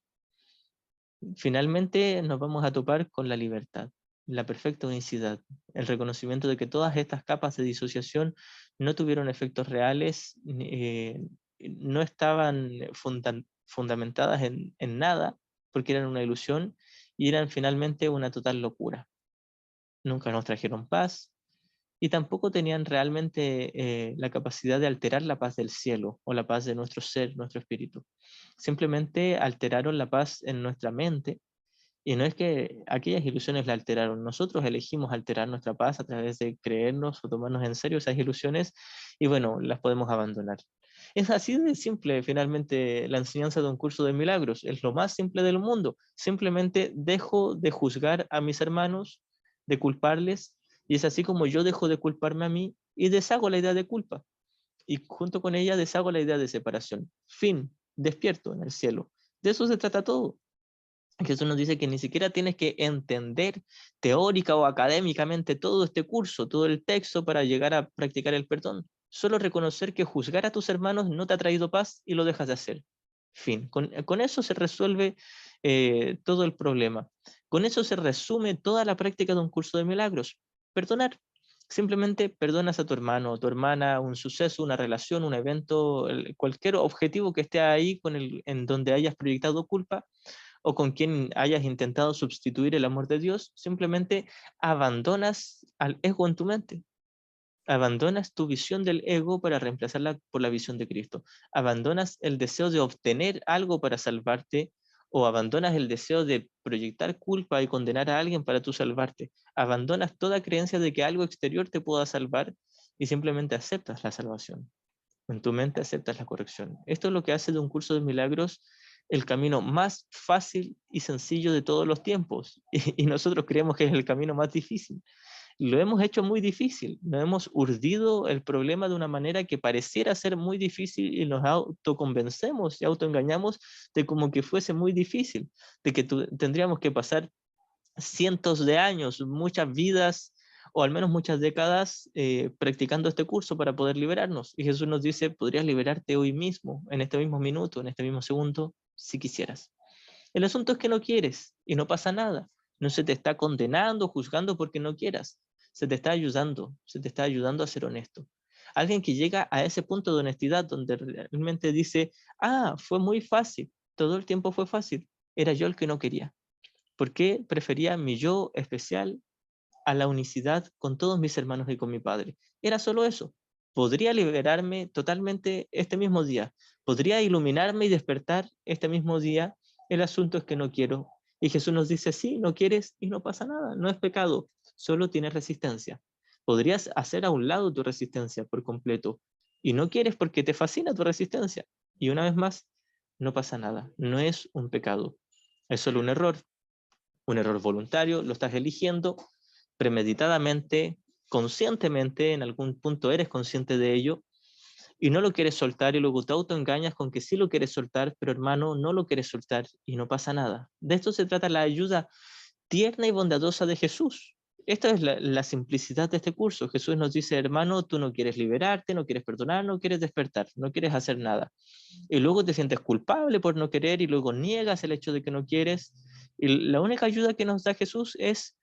Finalmente nos vamos a topar con la libertad, la perfecta unicidad, el reconocimiento de que todas estas capas de disociación no tuvieron efectos reales, no estaban fundamentadas en nada, porque eran una ilusión y eran finalmente una total locura. Nunca nos trajeron paz, y tampoco tenían realmente la capacidad de alterar la paz del cielo o la paz de nuestro ser, nuestro espíritu. Simplemente alteraron la paz en nuestra mente Y no es que aquellas ilusiones la alteraron, nosotros elegimos alterar nuestra paz a través de creernos o tomarnos en serio esas ilusiones y bueno, las podemos abandonar. Es así de simple, finalmente, la enseñanza de un curso de milagros. Es lo más simple del mundo. Simplemente dejo de juzgar a mis hermanos, de culparles, y es así como yo dejo de culparme a mí y deshago la idea de culpa. Y junto con ella deshago la idea de separación. Fin, despierto en el cielo. De eso se trata todo. Jesús nos dice que ni siquiera tienes que entender teórica o académicamente todo este curso, todo el texto para llegar a practicar el perdón. Solo reconocer que juzgar a tus hermanos no te ha traído paz y lo dejas de hacer. Fin. Con eso se resuelve todo el problema. Con eso se resume toda la práctica de un curso de milagros. Perdonar. Simplemente perdonas a tu hermano o tu hermana, un suceso, una relación, un evento, cualquier objetivo que esté ahí en donde hayas proyectado culpa o con quien hayas intentado sustituir el amor de Dios, simplemente abandonas al ego en tu mente. Abandonas tu visión del ego para reemplazarla por la visión de Cristo. Abandonas el deseo de obtener algo para salvarte o abandonas el deseo de proyectar culpa y condenar a alguien para tú salvarte. Abandonas toda creencia de que algo exterior te pueda salvar y simplemente aceptas la salvación. En tu mente aceptas la corrección. Esto es lo que hace de un curso de milagros el camino más fácil y sencillo de todos los tiempos. Y nosotros creemos que es el camino más difícil. Lo hemos hecho muy difícil. Nos hemos urdido el problema de una manera que pareciera ser muy difícil y nos autoconvencemos y autoengañamos de como que fuese muy difícil, de que tendríamos que pasar cientos de años, muchas vidas o al menos muchas décadas practicando este curso para poder liberarnos. Y Jesús nos dice, podrías liberarte hoy mismo, en este mismo minuto, en este mismo segundo, si quisieras. El asunto es que no quieres y no pasa nada. No se te está condenando, juzgando porque no quieras. Se te está ayudando a ser honesto. Alguien que llega a ese punto de honestidad donde realmente dice, fue muy fácil, todo el tiempo fue fácil, era yo el que no quería. ¿Por qué prefería mi yo especial a la unicidad con todos mis hermanos y con mi padre? Era solo eso. Podría liberarme totalmente este mismo día. Podría iluminarme y despertar este mismo día. El asunto es que no quiero. Y Jesús nos dice, sí, no quieres y no pasa nada. No es pecado, solo tienes resistencia. Podrías hacer a un lado tu resistencia por completo. Y no quieres porque te fascina tu resistencia. Y una vez más, no pasa nada. No es un pecado. Es solo un error voluntario, lo estás eligiendo premeditadamente, conscientemente, en algún punto eres consciente de ello y no lo quieres soltar y luego te autoengañas con que sí lo quieres soltar, pero hermano, no lo quieres soltar y no pasa nada. De esto se trata la ayuda tierna y bondadosa de Jesús. Esta es la simplicidad de este curso. Jesús nos dice, hermano, tú no quieres liberarte, no quieres perdonar, no quieres despertar, no quieres hacer nada. Y luego te sientes culpable por no querer y luego niegas el hecho de que no quieres. Y la única ayuda que nos da Jesús es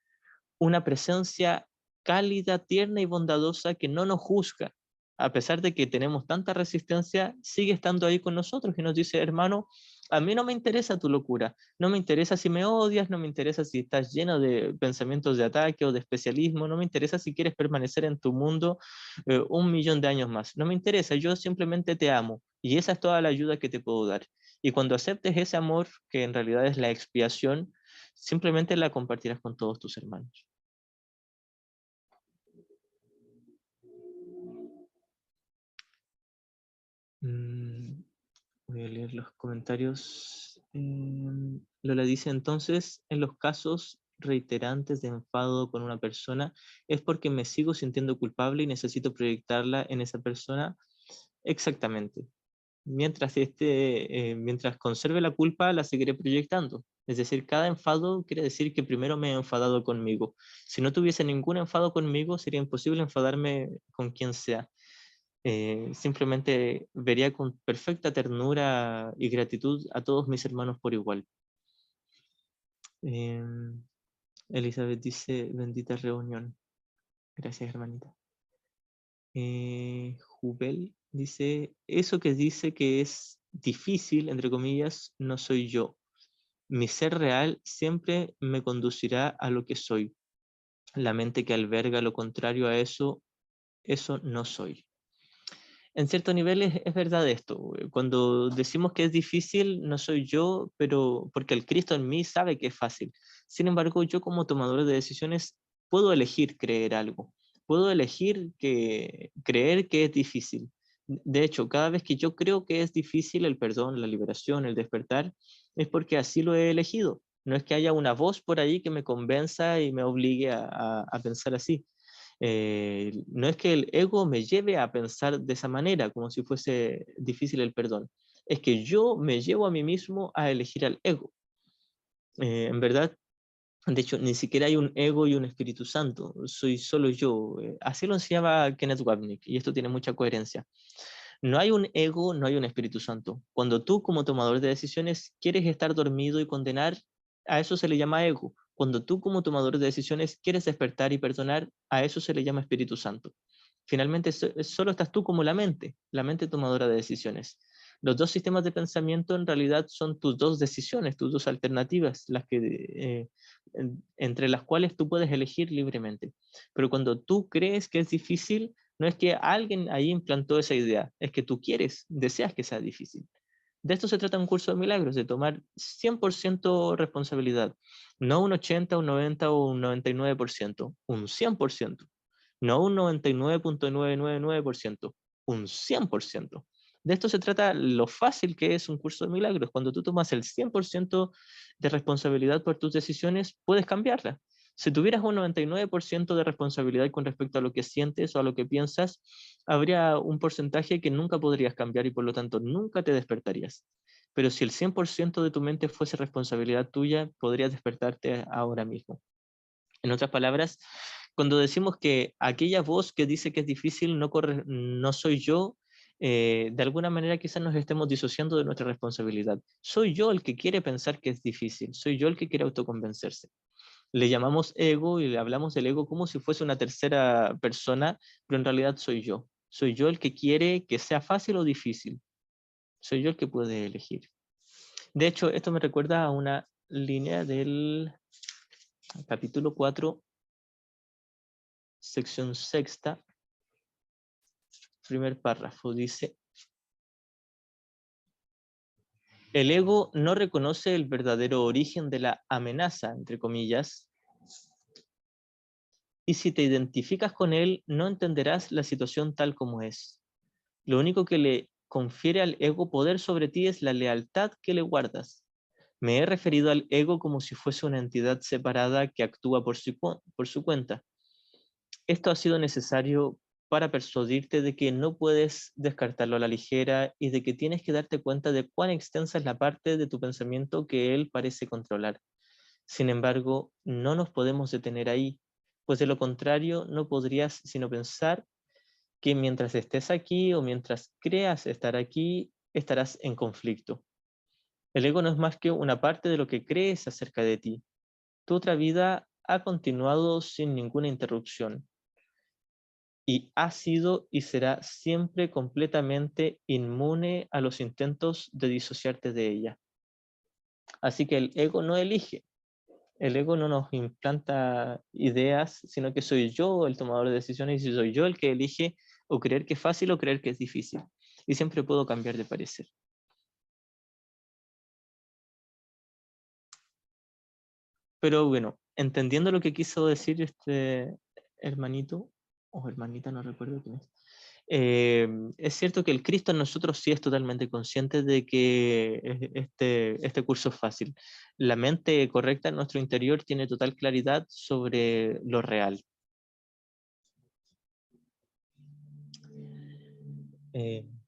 una presencia cálida, tierna y bondadosa que no nos juzga. A pesar de que tenemos tanta resistencia, sigue estando ahí con nosotros y nos dice, hermano, a mí no me interesa tu locura, no me interesa si me odias, no me interesa si estás lleno de pensamientos de ataque o de especialismo, no me interesa si quieres permanecer en tu mundo 1 millón de años más, no me interesa, yo simplemente te amo y esa es toda la ayuda que te puedo dar. Y cuando aceptes ese amor, que en realidad es la expiación, simplemente la compartirás con todos tus hermanos. Mm, Voy a leer los comentarios. Lola dice entonces, en los casos reiterantes de enfado con una persona, ¿es porque me sigo sintiendo culpable y necesito proyectarla en esa persona? Exactamente. Mientras conserve la culpa, la seguiré proyectando. Es decir, cada enfado quiere decir que primero me he enfadado conmigo. Si no tuviese ningún enfado conmigo, sería imposible enfadarme con quien sea. Simplemente vería con perfecta ternura y gratitud a todos mis hermanos por igual. Eh, Elizabeth dice, bendita reunión. Gracias, hermanita. Jubel dice, eso que dice que es difícil, entre comillas, no soy yo. Mi ser real siempre me conducirá a lo que soy. La mente que alberga lo contrario a eso, eso no soy. en cierto nivel es verdad esto. Cuando decimos que es difícil, no soy yo, pero porque el Cristo en mí sabe que es fácil. Sin embargo, yo como tomador de decisiones puedo elegir creer algo. Puedo elegir creer que es difícil. De hecho, cada vez que yo creo que es difícil el perdón, la liberación, el despertar, es porque así lo he elegido. No es que haya una voz por ahí que me convenza y me obligue a pensar así. No es que el ego me lleve a pensar de esa manera, como si fuese difícil el perdón. Es que yo me llevo a mí mismo a elegir al ego. En verdad, de hecho, ni siquiera hay un ego y un Espíritu Santo, soy solo yo. Así lo enseñaba Kenneth Wapnick, y esto tiene mucha coherencia. No hay un ego, no hay un Espíritu Santo. Cuando tú como tomador de decisiones quieres estar dormido y condenar, a eso se le llama ego. Cuando tú como tomador de decisiones quieres despertar y perdonar, a eso se le llama Espíritu Santo. Finalmente, solo estás tú como la mente tomadora de decisiones. Los dos sistemas de pensamiento en realidad son tus dos decisiones, tus dos alternativas, entre las cuales tú puedes elegir libremente. Pero cuando tú crees que es difícil, no es que alguien ahí implantó esa idea, es que tú quieres, deseas que sea difícil. De esto se trata un curso de milagros, de tomar 100% responsabilidad, no un 80, un 90 o un 99%, un 100%, no un 99.999%, un 100%. De esto se trata lo fácil que es un curso de milagros. Cuando tú tomas el 100% de responsabilidad por tus decisiones, puedes cambiarlas. Si tuvieras un 99% de responsabilidad con respecto a lo que sientes o a lo que piensas, habría un porcentaje que nunca podrías cambiar y por lo tanto nunca te despertarías. Pero si el 100% de tu mente fuese responsabilidad tuya, podrías despertarte ahora mismo. En otras palabras, cuando decimos que aquella voz que dice que es difícil no soy yo, de alguna manera quizás nos estemos disociando de nuestra responsabilidad. Soy yo el que quiere pensar que es difícil, soy yo el que quiere autoconvencerse. Le llamamos ego y le hablamos del ego como si fuese una tercera persona, pero en realidad soy yo. Soy yo el que quiere que sea fácil o difícil. Soy yo el que puede elegir. De hecho, esto me recuerda a una línea del capítulo 4, sección sexta, primer párrafo. Dice, el ego no reconoce el verdadero origen de la amenaza, entre comillas, y si te identificas con él, no entenderás la situación tal como es. Lo único que le confiere al ego poder sobre ti es la lealtad que le guardas. Me he referido al ego como si fuese una entidad separada que actúa por su cuenta. Esto ha sido necesario para persuadirte de que no puedes descartarlo a la ligera y de que tienes que darte cuenta de cuán extensa es la parte de tu pensamiento que él parece controlar. Sin embargo, no nos podemos detener ahí, pues de lo contrario no podrías sino pensar que mientras estés aquí o mientras creas estar aquí, estarás en conflicto. El ego no es más que una parte de lo que crees acerca de ti. Tu otra vida ha continuado sin ninguna interrupción y ha sido y será siempre completamente inmune a los intentos de disociarte de ella. Así que el ego no elige, el ego no nos implanta ideas, sino que soy yo el tomador de decisiones y soy yo el que elige o creer que es fácil o creer que es difícil. Y siempre puedo cambiar de parecer. Pero bueno, entendiendo lo que quiso decir este hermanito, o hermanita, no recuerdo quién es. Es cierto que el Cristo en nosotros sí es totalmente consciente de que este curso es fácil. La mente correcta en nuestro interior tiene total claridad sobre lo real.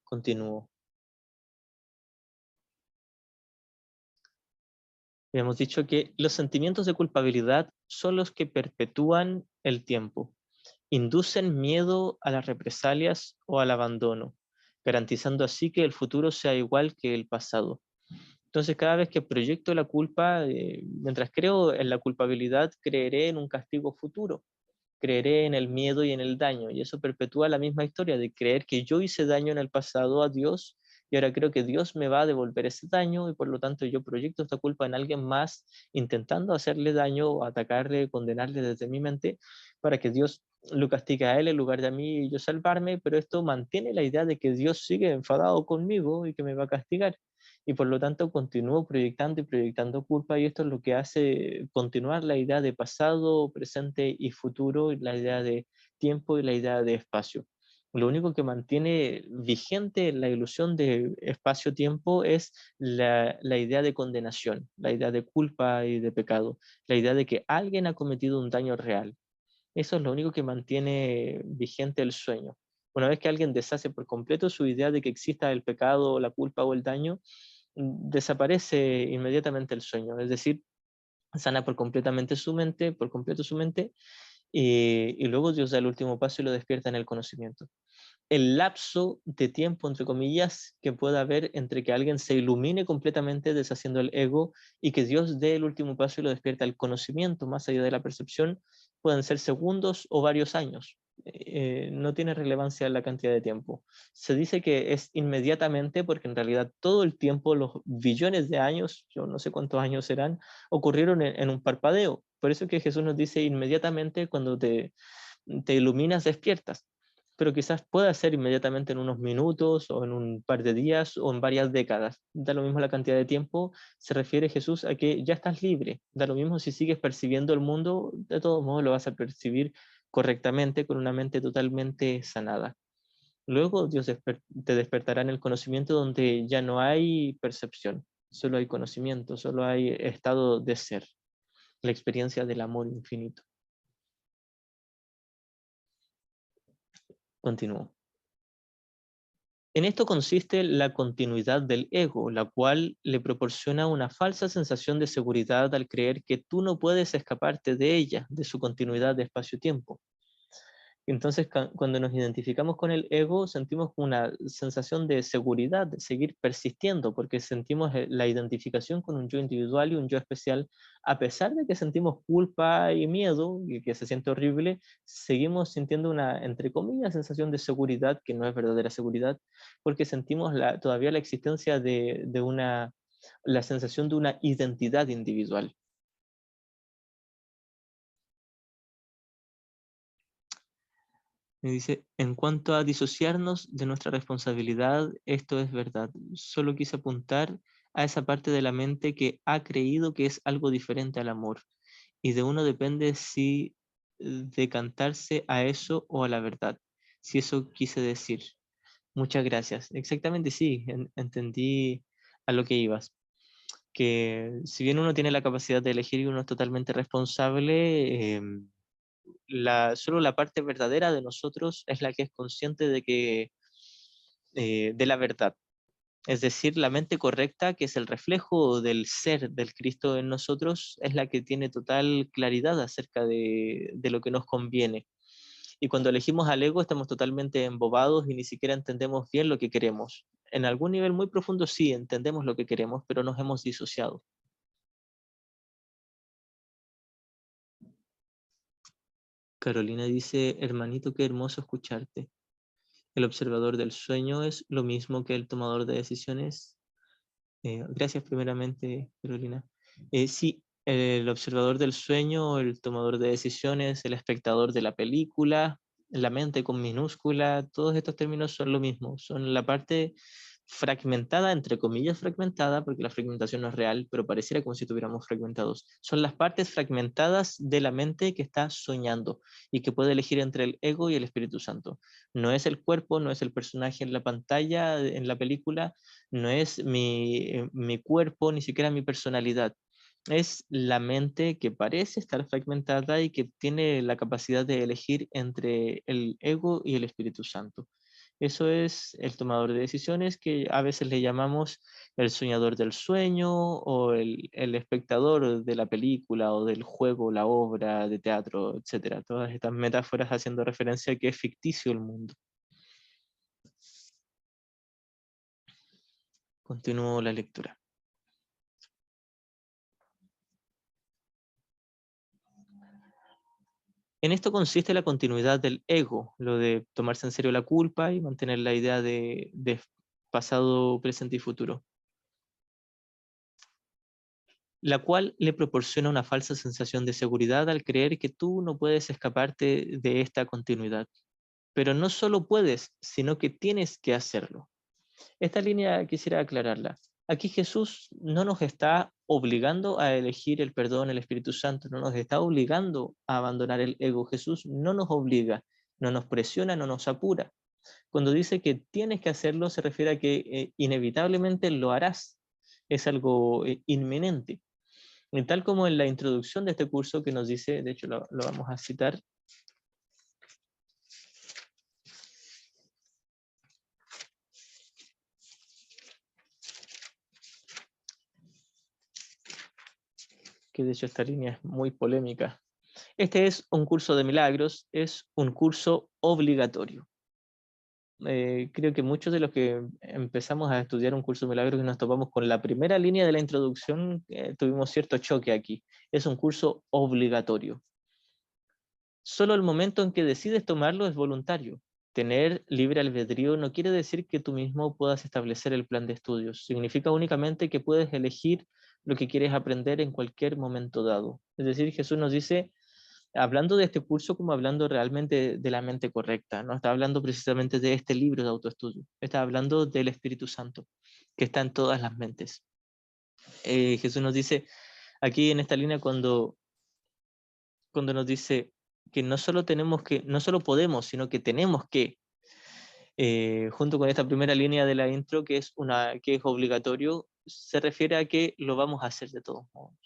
Continúo. Habíamos dicho que los sentimientos de culpabilidad son los que perpetúan el tiempo, inducen miedo a las represalias o al abandono, garantizando así que el futuro sea igual que el pasado. Entonces, cada vez que proyecto la culpa, mientras creo en la culpabilidad, creeré en un castigo futuro, creeré en el miedo y en el daño, y eso perpetúa la misma historia de creer que yo hice daño en el pasado a Dios y ahora creo que Dios me va a devolver ese daño y por lo tanto yo proyecto esta culpa en alguien más intentando hacerle daño o atacarle, condenarle desde mi mente para que Dios lo castiga a él en lugar de a mí y yo salvarme, pero esto mantiene la idea de que Dios sigue enfadado conmigo y que me va a castigar. Y por lo tanto continúo proyectando y proyectando culpa y esto es lo que hace continuar la idea de pasado, presente y futuro, y la idea de tiempo y la idea de espacio. Lo único que mantiene vigente la ilusión de espacio-tiempo es la idea de condenación, la idea de culpa y de pecado, la idea de que alguien ha cometido un daño real. Eso es lo único que mantiene vigente el sueño. Una vez que alguien deshace por completo su idea de que exista el pecado, la culpa o el daño, desaparece inmediatamente el sueño. Es decir, sana por completo su mente, y luego Dios da el último paso y lo despierta en el conocimiento. El lapso de tiempo, entre comillas, que pueda haber entre que alguien se ilumine completamente deshaciendo el ego y que Dios dé el último paso y lo despierta el conocimiento más allá de la percepción, pueden ser segundos o varios años. No tiene relevancia la cantidad de tiempo. Se dice que es inmediatamente porque en realidad todo el tiempo, los billones de años, yo no sé cuántos años serán, ocurrieron en un parpadeo. Por eso que Jesús nos dice inmediatamente cuando te iluminas, despiertas, pero quizás pueda ser inmediatamente en unos minutos o en un par de días o en varias décadas. Da lo mismo la cantidad de tiempo, se refiere Jesús a que ya estás libre. Da lo mismo si sigues percibiendo el mundo, de todos modos lo vas a percibir correctamente con una mente totalmente sanada. Luego Dios te despertará en el conocimiento donde ya no hay percepción, solo hay conocimiento, solo hay estado de ser, la experiencia del amor infinito. Continúo. En esto consiste la continuidad del ego, la cual le proporciona una falsa sensación de seguridad al creer que tú no puedes escaparte de ella, de su continuidad de espacio-tiempo. Entonces, cuando nos identificamos con el ego, sentimos una sensación de seguridad, de seguir persistiendo, porque sentimos la identificación con un yo individual y un yo especial. A pesar de que sentimos culpa y miedo, y que se siente horrible, seguimos sintiendo una, entre comillas, sensación de seguridad, que no es verdadera seguridad, porque sentimos todavía la existencia de la sensación de una identidad individual. Me dice, en cuanto a disociarnos de nuestra responsabilidad, esto es verdad. Solo quise apuntar a esa parte de la mente que ha creído que es algo diferente al amor. Y de uno depende si decantarse a eso o a la verdad. Si eso quise decir. Muchas gracias. Exactamente, sí, entendí a lo que ibas. Que si bien uno tiene la capacidad de elegir y uno es totalmente responsable, solo la parte verdadera de nosotros es la que es consciente de la verdad. Es decir, la mente correcta, que es el reflejo del ser del Cristo en nosotros, es la que tiene total claridad acerca de lo que nos conviene. Y cuando elegimos al ego, estamos totalmente embobados y ni siquiera entendemos bien lo que queremos. En algún nivel muy profundo sí entendemos lo que queremos, pero nos hemos disociado. Carolina dice, hermanito, qué hermoso escucharte. El observador del sueño es lo mismo que el tomador de decisiones. Gracias primeramente, Carolina. Sí, el observador del sueño, el tomador de decisiones, el espectador de la película, la mente con minúscula, todos estos términos son lo mismo, son la parte fragmentada, entre comillas fragmentada, porque la fragmentación no es real, pero pareciera como si estuviéramos fragmentados. Son las partes fragmentadas de la mente que está soñando y que puede elegir entre el ego y el Espíritu Santo. No es el cuerpo, no es el personaje en la pantalla, en la película, no es mi cuerpo, ni siquiera mi personalidad. Es la mente que parece estar fragmentada y que tiene la capacidad de elegir entre el ego y el Espíritu Santo. Eso es el tomador de decisiones, que a veces le llamamos el soñador del sueño o el espectador de la película o del juego, la obra de teatro, etcétera. Todas estas metáforas haciendo referencia a que es ficticio el mundo. Continúo la lectura. En esto consiste la continuidad del ego, lo de tomarse en serio la culpa y mantener la idea de pasado, presente y futuro. la cual le proporciona una falsa sensación de seguridad al creer que tú no puedes escaparte de esta continuidad. Pero no solo puedes, sino que tienes que hacerlo. Esta línea quisiera aclararla. Aquí Jesús no nos está obligando a elegir el perdón, el Espíritu Santo, no nos está obligando a abandonar el ego. Jesús no nos obliga, no nos presiona, no nos apura. Cuando dice que tienes que hacerlo, se refiere a que inevitablemente lo harás. Es algo inminente. Y tal como en la introducción de este curso que nos dice, de hecho lo vamos a citar, que de hecho esta línea es muy polémica. Este es un curso de milagros, es un curso obligatorio. Creo que muchos de los que empezamos a estudiar un curso de milagros y nos topamos con la primera línea de la introducción, tuvimos cierto choque aquí. Es un curso obligatorio. Solo el momento en que decides tomarlo es voluntario. Tener libre albedrío no quiere decir que tú mismo puedas establecer el plan de estudios. Significa únicamente que puedes elegir lo que quieres aprender en cualquier momento dado. Es decir, Jesús nos dice, hablando de este curso como hablando realmente de la mente correcta, no está hablando precisamente de este libro de autoestudio, está hablando del Espíritu Santo, que está en todas las mentes. Jesús nos dice aquí en esta línea cuando nos dice que no solo podemos, sino que tenemos que, junto con esta primera línea de la intro, que es obligatorio, se refiere a que lo vamos a hacer de todos modos.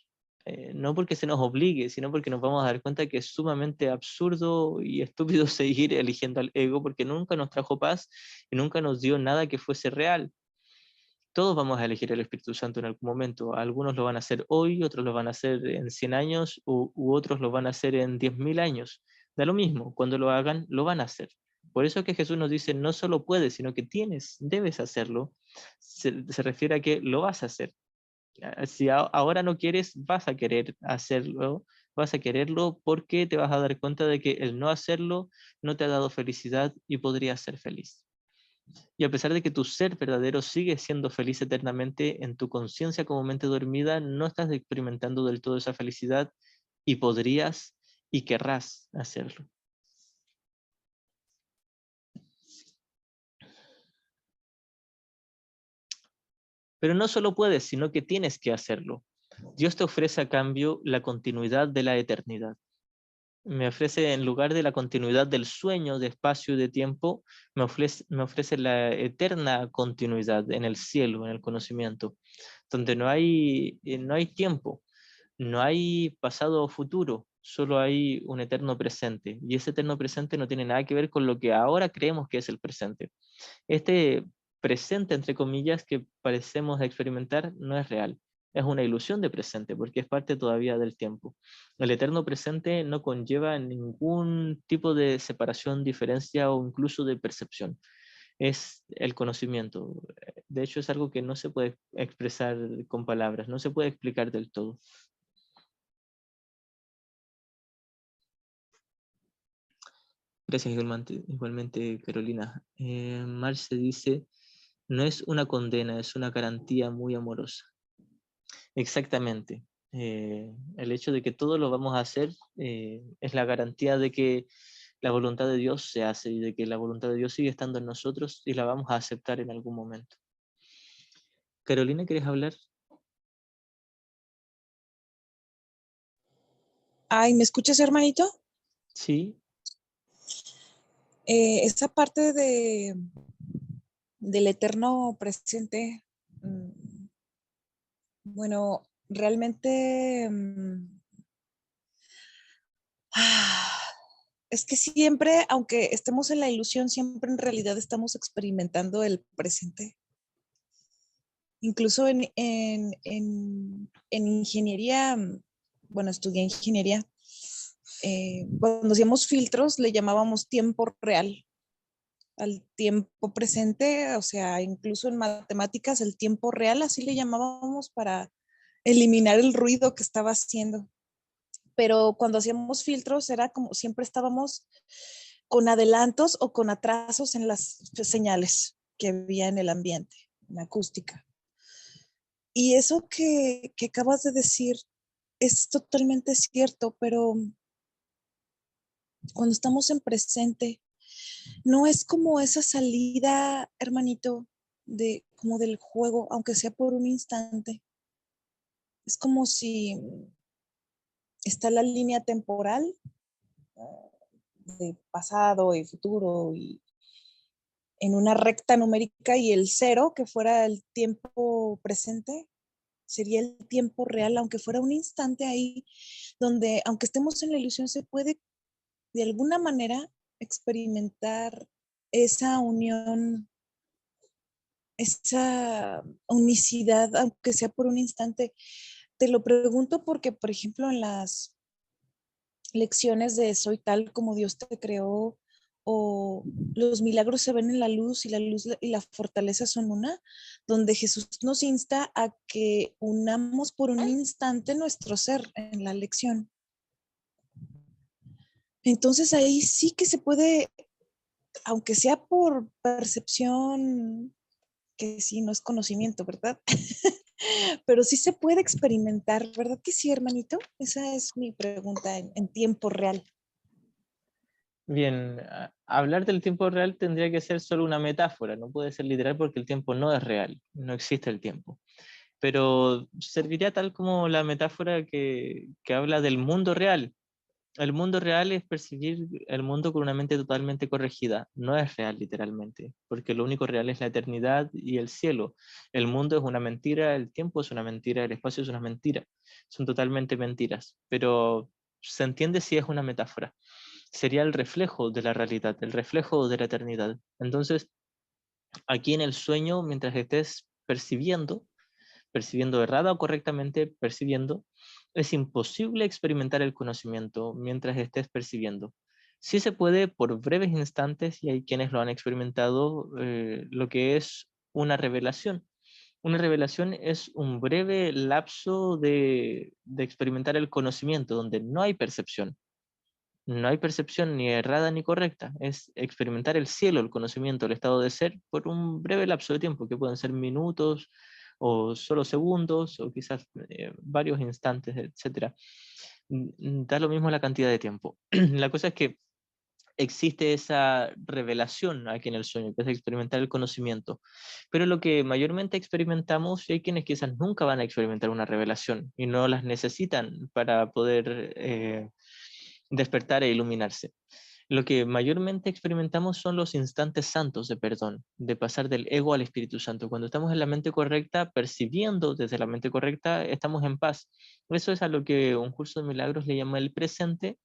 No porque se nos obligue, sino porque nos vamos a dar cuenta que es sumamente absurdo y estúpido seguir eligiendo al ego, porque nunca nos trajo paz y nunca nos dio nada que fuese real. Todos vamos a elegir el Espíritu Santo en algún momento. Algunos lo van a hacer hoy, otros lo van a hacer en 100 años u otros lo van a hacer en 10.000 años. Da lo mismo, cuando lo hagan, lo van a hacer. Por eso es que Jesús nos dice, no solo puedes, sino que debes hacerlo. Se refiere a que lo vas a hacer. Si ahora no quieres, vas a querer hacerlo, vas a quererlo porque te vas a dar cuenta de que el no hacerlo no te ha dado felicidad y podrías ser feliz. Y a pesar de que tu ser verdadero sigue siendo feliz eternamente, en tu conciencia como mente dormida no estás experimentando del todo esa felicidad y podrías y querrás hacerlo. Pero no solo puedes, sino que tienes que hacerlo. Dios te ofrece a cambio la continuidad de la eternidad. Me ofrece, en lugar de la continuidad del sueño, de espacio y de tiempo, me ofrece la eterna continuidad en el cielo, en el conocimiento, donde no hay tiempo, no hay pasado o futuro, solo hay un eterno presente. Y ese eterno presente no tiene nada que ver con lo que ahora creemos que es el presente. Este presente, entre comillas, que parecemos experimentar, no es real. Es una ilusión de presente, porque es parte todavía del tiempo. El eterno presente no conlleva ningún tipo de separación, diferencia o incluso de percepción. Es el conocimiento. De hecho, es algo que no se puede expresar con palabras, no se puede explicar del todo. Gracias igualmente Carolina. Marce dice, no es una condena, es una garantía muy amorosa. Exactamente. El hecho de que todo lo vamos a hacer es la garantía de que la voluntad de Dios se hace y de que la voluntad de Dios sigue estando en nosotros y la vamos a aceptar en algún momento. Carolina, ¿quieres hablar? Ay, ¿me escuchas, hermanito? Sí. Esa parte del eterno presente, bueno, realmente es que siempre, aunque estemos en la ilusión, siempre en realidad estamos experimentando el presente. Incluso en ingeniería, bueno, estudié ingeniería, cuando hacíamos filtros le llamábamos tiempo real al tiempo presente, o sea, incluso en matemáticas el tiempo real, así le llamábamos para eliminar el ruido que estaba haciendo. Pero cuando hacíamos filtros era como siempre estábamos con adelantos o con atrasos en las señales que había en el ambiente, en la acústica. Y eso que acabas de decir es totalmente cierto, pero cuando estamos en presente, no es como esa salida, hermanito, como del juego, aunque sea por un instante. Es como si está la línea temporal de pasado y futuro y en una recta numérica, y el cero, que fuera el tiempo presente, sería el tiempo real, aunque fuera un instante ahí, donde aunque estemos en la ilusión, se puede de alguna manera experimentar esa unión, esa unicidad, aunque sea por un instante. Te lo pregunto porque, por ejemplo, en las lecciones de soy tal como Dios te creó, o los milagros se ven en la luz y la fortaleza son una, donde Jesús nos insta a que unamos por un instante nuestro ser en la lección. Entonces ahí sí que se puede, aunque sea por percepción, que sí no es conocimiento, ¿verdad? Pero sí se puede experimentar, ¿verdad que sí, hermanito? Esa es mi pregunta en tiempo real. Bien, hablar del tiempo real tendría que ser solo una metáfora, no puede ser literal porque el tiempo no es real, no existe el tiempo. Pero serviría tal como la metáfora que habla del mundo real. El mundo real es percibir el mundo con una mente totalmente corregida. No es real literalmente, porque lo único real es la eternidad y el cielo. El mundo es una mentira, el tiempo es una mentira, el espacio es una mentira. Son totalmente mentiras, pero se entiende si es una metáfora. Sería el reflejo de la realidad, el reflejo de la eternidad. Entonces, aquí en el sueño, mientras estés percibiendo errada o correctamente percibiendo, es imposible experimentar el conocimiento mientras estés percibiendo. Sí se puede por breves instantes, y hay quienes lo han experimentado, lo que es una revelación. Una revelación es un breve lapso de experimentar el conocimiento, donde no hay percepción. No hay percepción ni errada ni correcta. Es experimentar el cielo, el conocimiento, el estado de ser por un breve lapso de tiempo, que pueden ser minutos o solo segundos o quizás varios instantes, etcétera. Da lo mismo la cantidad de tiempo. La cosa es que existe esa revelación aquí en el sueño, que es experimentar el conocimiento. Pero lo que mayormente experimentamos, y hay quienes quizás nunca van a experimentar una revelación y no las necesitan para poder despertar e iluminarse. Lo que mayormente experimentamos son los instantes santos de perdón, de pasar del ego al Espíritu Santo. Cuando estamos en la mente correcta, percibiendo desde la mente correcta, estamos en paz. Eso es a lo que un curso de milagros le llama el presente,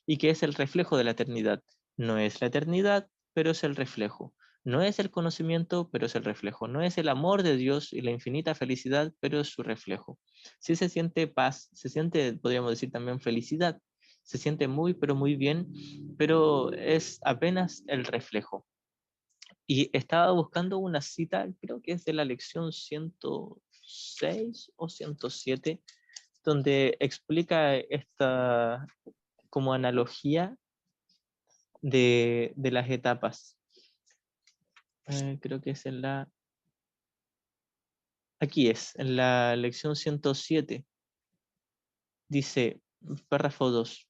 y que es el reflejo de la eternidad. No es la eternidad, pero es el reflejo. No es el conocimiento, pero es el reflejo. No es el amor de Dios y la infinita felicidad, pero es su reflejo. Sí se siente paz, se siente, podríamos decir también felicidad, se siente muy, pero muy bien, pero es apenas el reflejo. Y estaba buscando una cita, creo que es de la lección 106 o 107, donde explica esta como analogía de las etapas. Creo que es en la... Aquí es, en la lección 107. Dice, párrafo 2.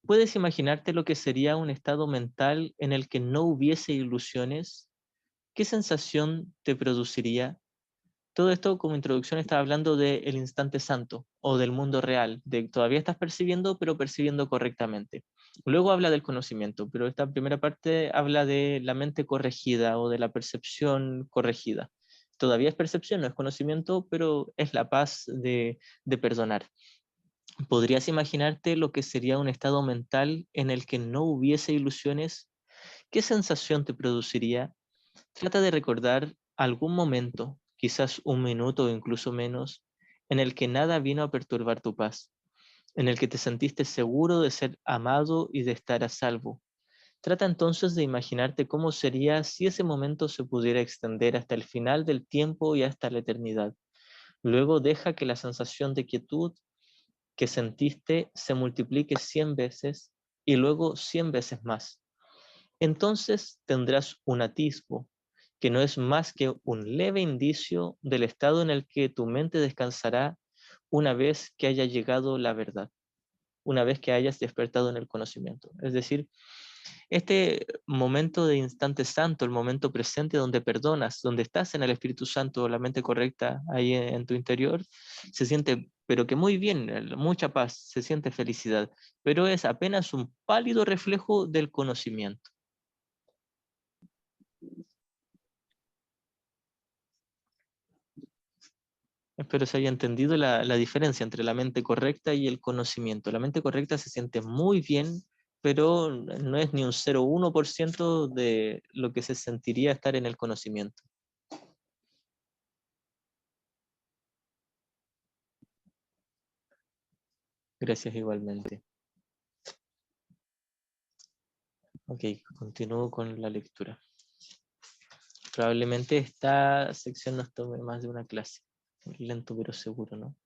¿Puedes imaginarte lo que sería un estado mental en el que no hubiese ilusiones? ¿Qué sensación te produciría? Todo esto como introducción está hablando del instante santo o del mundo real, de todavía estás percibiendo, pero percibiendo correctamente. Luego habla del conocimiento, pero esta primera parte habla de la mente corregida o de la percepción corregida. Todavía es percepción, no es conocimiento, pero es la paz de perdonar. ¿Podrías imaginarte lo que sería un estado mental en el que no hubiese ilusiones? ¿Qué sensación te produciría? Trata de recordar algún momento, quizás un minuto o incluso menos, en el que nada vino a perturbar tu paz, en el que te sentiste seguro de ser amado y de estar a salvo. Trata entonces de imaginarte cómo sería si ese momento se pudiera extender hasta el final del tiempo y hasta la eternidad. Luego deja que la sensación de quietud que sentiste se multiplique 100 veces y luego 100 veces más. Entonces tendrás un atisbo que no es más que un leve indicio del estado en el que tu mente descansará una vez que haya llegado la verdad, una vez que hayas despertado en el conocimiento. Es decir, este momento de instante santo, el momento presente donde perdonas, donde estás en el Espíritu Santo, la mente correcta ahí en tu interior, se siente, pero que muy bien, mucha paz, se siente felicidad, pero es apenas un pálido reflejo del conocimiento. Espero se haya entendido la diferencia entre la mente correcta y el conocimiento. La mente correcta se siente muy bien, pero no es ni un 0,1% de lo que se sentiría estar en el conocimiento. Gracias igualmente. Ok, continúo con la lectura. Probablemente esta sección nos tome más de una clase. Lento pero seguro, ¿no?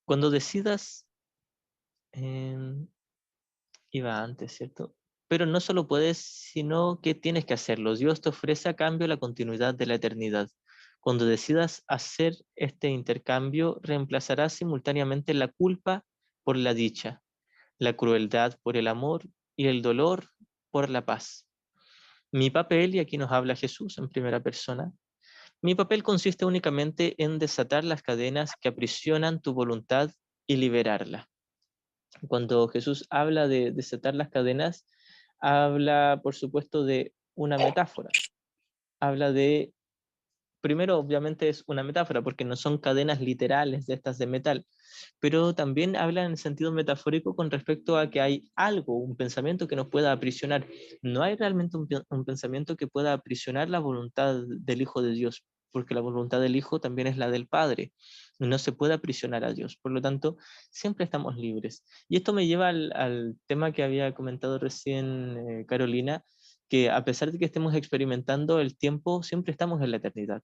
Cuando decidas, iba antes, ¿cierto? Pero no solo puedes, sino que tienes que hacerlo. Dios te ofrece a cambio la continuidad de la eternidad. Cuando decidas hacer este intercambio, reemplazarás simultáneamente la culpa por la dicha, la crueldad por el amor y el dolor por la paz. Mi papel, y aquí nos habla Jesús en primera persona, mi papel consiste únicamente en desatar las cadenas que aprisionan tu voluntad y liberarla. Cuando Jesús habla de desatar las cadenas, habla, por supuesto, de una metáfora. Habla de, primero, obviamente es una metáfora, porque no son cadenas literales de estas de metal, pero también habla en sentido metafórico con respecto a que hay algo, un pensamiento que nos pueda aprisionar. No hay realmente un pensamiento que pueda aprisionar la voluntad del Hijo de Dios, porque la voluntad del Hijo también es la del Padre. No se puede aprisionar a Dios. Por lo tanto, siempre estamos libres. Y esto me lleva al tema que había comentado recién Carolina, que a pesar de que estemos experimentando el tiempo, siempre estamos en la eternidad.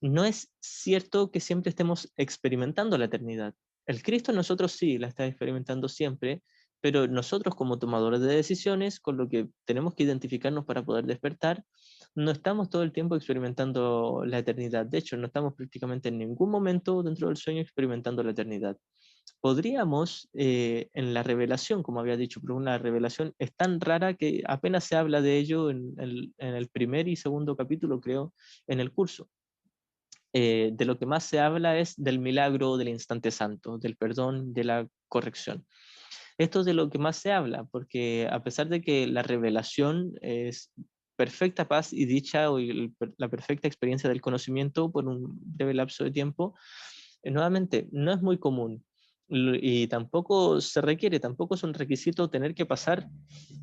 No es cierto que siempre estemos experimentando la eternidad. El Cristo nosotros sí la está experimentando siempre, pero nosotros como tomadores de decisiones, con lo que tenemos que identificarnos para poder despertar, no estamos todo el tiempo experimentando la eternidad. De hecho, no estamos prácticamente en ningún momento dentro del sueño experimentando la eternidad. Podríamos, en la revelación, como había dicho, pero una revelación es tan rara que apenas se habla de ello en el primer y segundo capítulo, creo, en el curso. De lo que más se habla es del milagro del instante santo, del perdón, de la corrección. Esto es de lo que más se habla, porque a pesar de que la revelación es perfecta paz y dicha, o la perfecta experiencia del conocimiento por un breve lapso de tiempo, nuevamente no es muy común. Y tampoco se requiere, tampoco es un requisito tener que pasar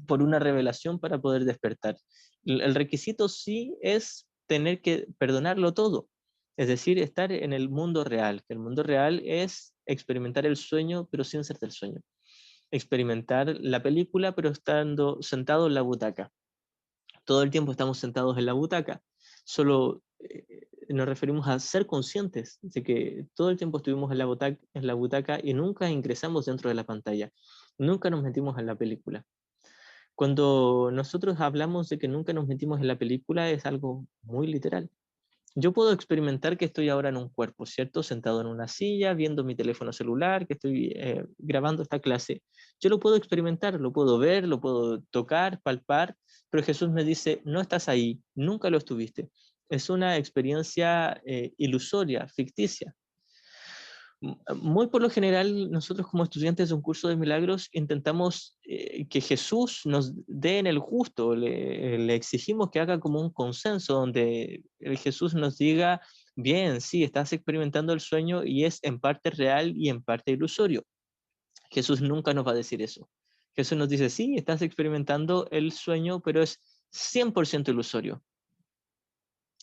por una revelación para poder despertar. El requisito sí es tener que perdonarlo todo, es decir, estar en el mundo real, que el mundo real es experimentar el sueño, pero sin ser del sueño. Experimentar la película, pero estando sentado en la butaca. Todo el tiempo estamos sentados en la butaca. Solo nos referimos a ser conscientes de que todo el tiempo estuvimos en la butaca y nunca ingresamos dentro de la pantalla. Nunca nos metimos en la película. Cuando nosotros hablamos de que nunca nos metimos en la película, es algo muy literal. Yo puedo experimentar que estoy ahora en un cuerpo, ¿cierto? Sentado en una silla, viendo mi teléfono celular, que estoy grabando esta clase. Yo lo puedo experimentar, lo puedo ver, lo puedo tocar, palpar, pero Jesús me dice, no estás ahí, nunca lo estuviste. Es una experiencia ilusoria, ficticia. Muy por lo general, nosotros como estudiantes de un curso de milagros intentamos que Jesús nos dé en el justo, le exigimos que haga como un consenso donde el Jesús nos diga, bien, sí, estás experimentando el sueño y es en parte real y en parte ilusorio. Jesús nunca nos va a decir eso. Jesús nos dice, sí, estás experimentando el sueño, pero es 100% ilusorio.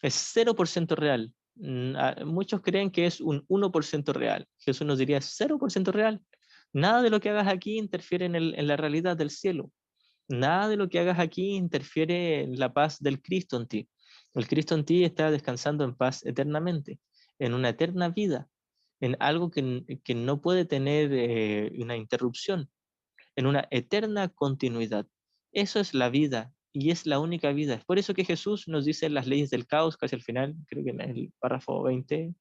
Es 0% real. Muchos creen que es un 1% real. Jesús nos diría 0% real. Nada de lo que hagas aquí interfiere en la realidad del cielo. Nada de lo que hagas aquí interfiere en la paz del Cristo en ti. El Cristo en ti está descansando en paz eternamente, en una eterna vida, en algo que no puede tener una interrupción. en una eterna continuidad. Eso es la vida y es la única vida. Es por eso que Jesús nos dice en las leyes del caos, casi al final, creo que en el párrafo 20,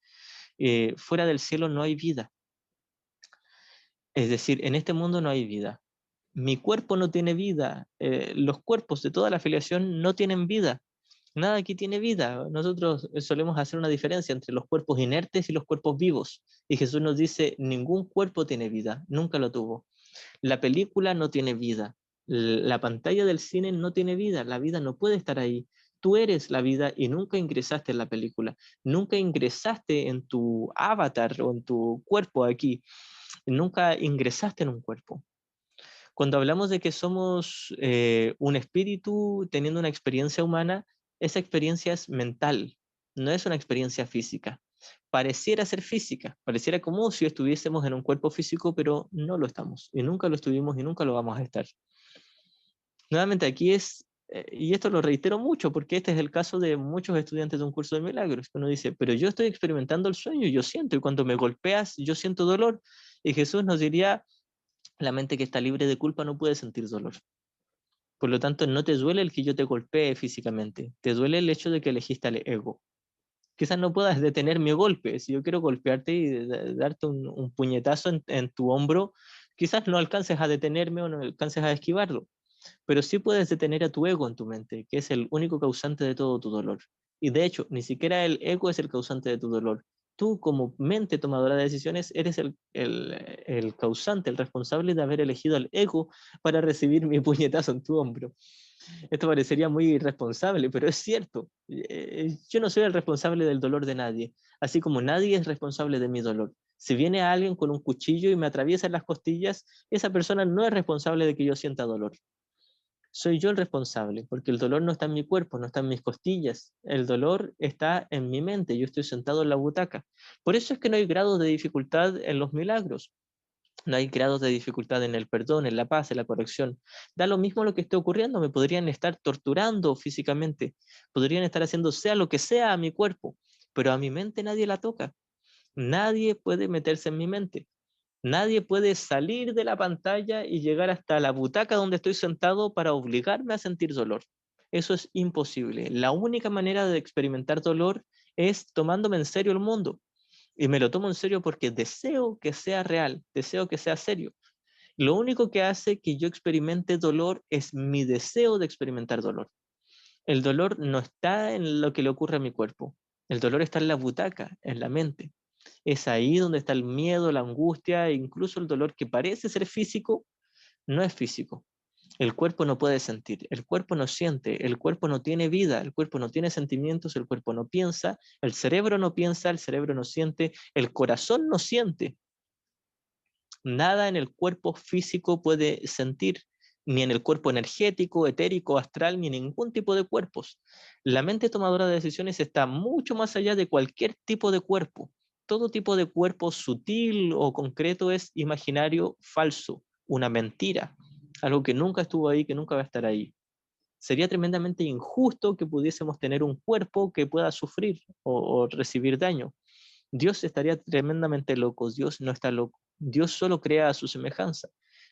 fuera del cielo no hay vida. Es decir, en este mundo no hay vida. Mi cuerpo no tiene vida. Los cuerpos de toda la afiliación no tienen vida. Nada aquí tiene vida. Nosotros solemos hacer una diferencia entre los cuerpos inertes y los cuerpos vivos. Y Jesús nos dice, ningún cuerpo tiene vida, nunca lo tuvo. La película no tiene vida. La pantalla del cine no tiene vida. La vida no puede estar ahí. Tú eres la vida y nunca ingresaste en la película. Nunca ingresaste en tu avatar o en tu cuerpo aquí. Nunca ingresaste en un cuerpo. Cuando hablamos de que somos un espíritu teniendo una experiencia humana, esa experiencia es mental, no es una experiencia física. Pareciera ser física, pareciera como si estuviésemos en un cuerpo físico, pero no lo estamos, y nunca lo estuvimos y nunca lo vamos a estar. Nuevamente aquí y esto lo reitero mucho, porque este es el caso de muchos estudiantes de un curso de milagros, que uno dice, pero yo estoy experimentando el sueño, yo siento, y cuando me golpeas, yo siento dolor, y Jesús nos diría, la mente que está libre de culpa no puede sentir dolor. Por lo tanto, no te duele el que yo te golpee físicamente, te duele el hecho de que elegiste al ego. Quizás no puedas detener mi golpe, si yo quiero golpearte y darte un puñetazo en tu hombro, quizás no alcances a detenerme o no alcances a esquivarlo, pero sí puedes detener a tu ego en tu mente, que es el único causante de todo tu dolor. Y de hecho, ni siquiera el ego es el causante de tu dolor. Tú como mente tomadora de decisiones eres el causante, el responsable de haber elegido al ego para recibir mi puñetazo en tu hombro. Esto parecería muy irresponsable, pero es cierto. Yo no soy el responsable del dolor de nadie, así como nadie es responsable de mi dolor. Si viene alguien con un cuchillo y me atraviesa las costillas, esa persona no es responsable de que yo sienta dolor. Soy yo el responsable, porque el dolor no está en mi cuerpo, no está en mis costillas. El dolor está en mi mente, yo estoy sentado en la butaca. Por eso es que no hay grados de dificultad en los milagros. No hay grados de dificultad en el perdón, en la paz, en la corrección. Da lo mismo lo que esté ocurriendo, me podrían estar torturando físicamente, podrían estar haciendo sea lo que sea a mi cuerpo, pero a mi mente nadie la toca. Nadie puede meterse en mi mente. Nadie puede salir de la pantalla y llegar hasta la butaca donde estoy sentado para obligarme a sentir dolor. Eso es imposible. La única manera de experimentar dolor es tomándome en serio el mundo. Y me lo tomo en serio porque deseo que sea real, deseo que sea serio. Lo único que hace que yo experimente dolor es mi deseo de experimentar dolor. El dolor no está en lo que le ocurre a mi cuerpo. El dolor está en la butaca, en la mente. Es ahí donde está el miedo, la angustia e incluso el dolor que parece ser físico, no es físico. El cuerpo no puede sentir, el cuerpo no siente, el cuerpo no tiene vida, el cuerpo no tiene sentimientos, el cuerpo no piensa, el cerebro no piensa, el cerebro no siente, el corazón no siente. Nada en el cuerpo físico puede sentir, ni en el cuerpo energético, etérico, astral, ni en ningún tipo de cuerpos. La mente tomadora de decisiones está mucho más allá de cualquier tipo de cuerpo. Todo tipo de cuerpo sutil o concreto es imaginario, falso, una mentira, algo que nunca estuvo ahí, que nunca va a estar ahí. Sería tremendamente injusto que pudiésemos tener un cuerpo que pueda sufrir o recibir daño. Dios estaría tremendamente loco. Dios no está loco. Dios solo crea a su semejanza.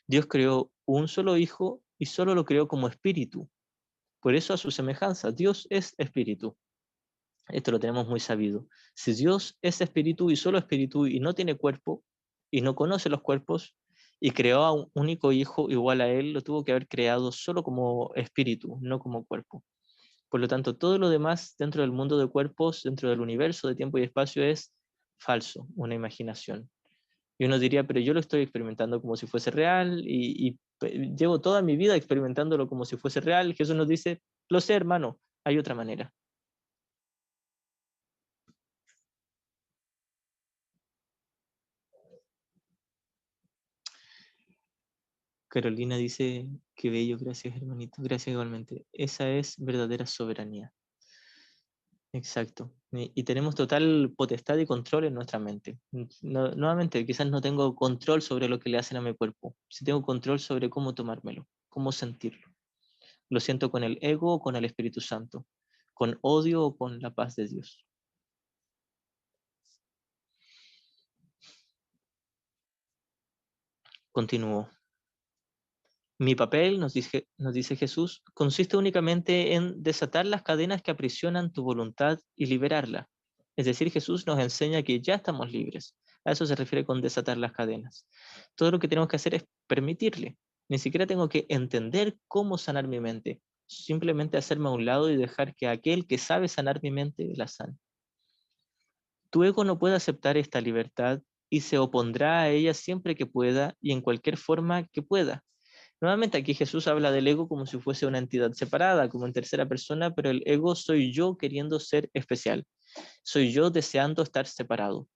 Dios creó un solo hijo y solo lo creó como espíritu. Por eso a su semejanza. Dios es espíritu. Esto lo tenemos muy sabido. Si Dios es espíritu y solo espíritu y no tiene cuerpo y no conoce los cuerpos y creó a un único hijo igual a él, lo tuvo que haber creado solo como espíritu, no como cuerpo. Por lo tanto, todo lo demás dentro del mundo de cuerpos, dentro del universo de tiempo y espacio es falso, una imaginación. Y uno diría, pero yo lo estoy experimentando como si fuese real llevo toda mi vida experimentándolo como si fuese real. Jesús nos dice, lo sé, hermano, hay otra manera. Carolina dice, qué bello, gracias hermanito, gracias igualmente. Esa es verdadera soberanía. Exacto. Y tenemos total potestad y control en nuestra mente. Nuevamente, quizás no tengo control sobre lo que le hacen a mi cuerpo. Sí tengo control sobre cómo tomármelo, cómo sentirlo. Lo siento con el ego o con el Espíritu Santo, con odio o con la paz de Dios. Continúo. Mi papel, nos dice Jesús, consiste únicamente en desatar las cadenas que aprisionan tu voluntad y liberarla. Es decir, Jesús nos enseña que ya estamos libres. A eso se refiere con desatar las cadenas. Todo lo que tenemos que hacer es permitirle. Ni siquiera tengo que entender cómo sanar mi mente. Simplemente hacerme a un lado y dejar que aquel que sabe sanar mi mente la sane. Tu ego no puede aceptar esta libertad y se opondrá a ella siempre que pueda y en cualquier forma que pueda. Nuevamente aquí Jesús habla del ego como si fuese una entidad separada, como en tercera persona, pero el ego soy yo queriendo ser especial, soy yo deseando estar separado.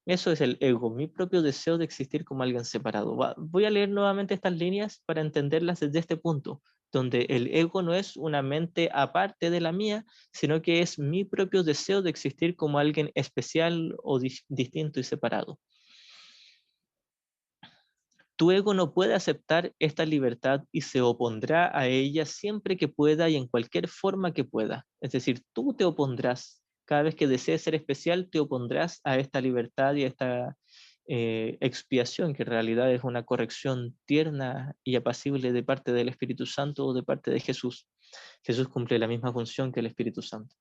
Eso es el ego, mi propio deseo de existir como alguien separado. Voy a leer nuevamente estas líneas para entenderlas desde este punto, donde el ego no es una mente aparte de la mía, sino que es mi propio deseo de existir como alguien especial o distinto y separado. Tu ego no puede aceptar esta libertad y se opondrá a ella siempre que pueda y en cualquier forma que pueda. Es decir, tú te opondrás. Cada vez que desees ser especial, te opondrás a esta libertad y a esta expiación, que en realidad es una corrección tierna y apacible de parte del Espíritu Santo o de parte de Jesús. Jesús cumple la misma función que el Espíritu Santo.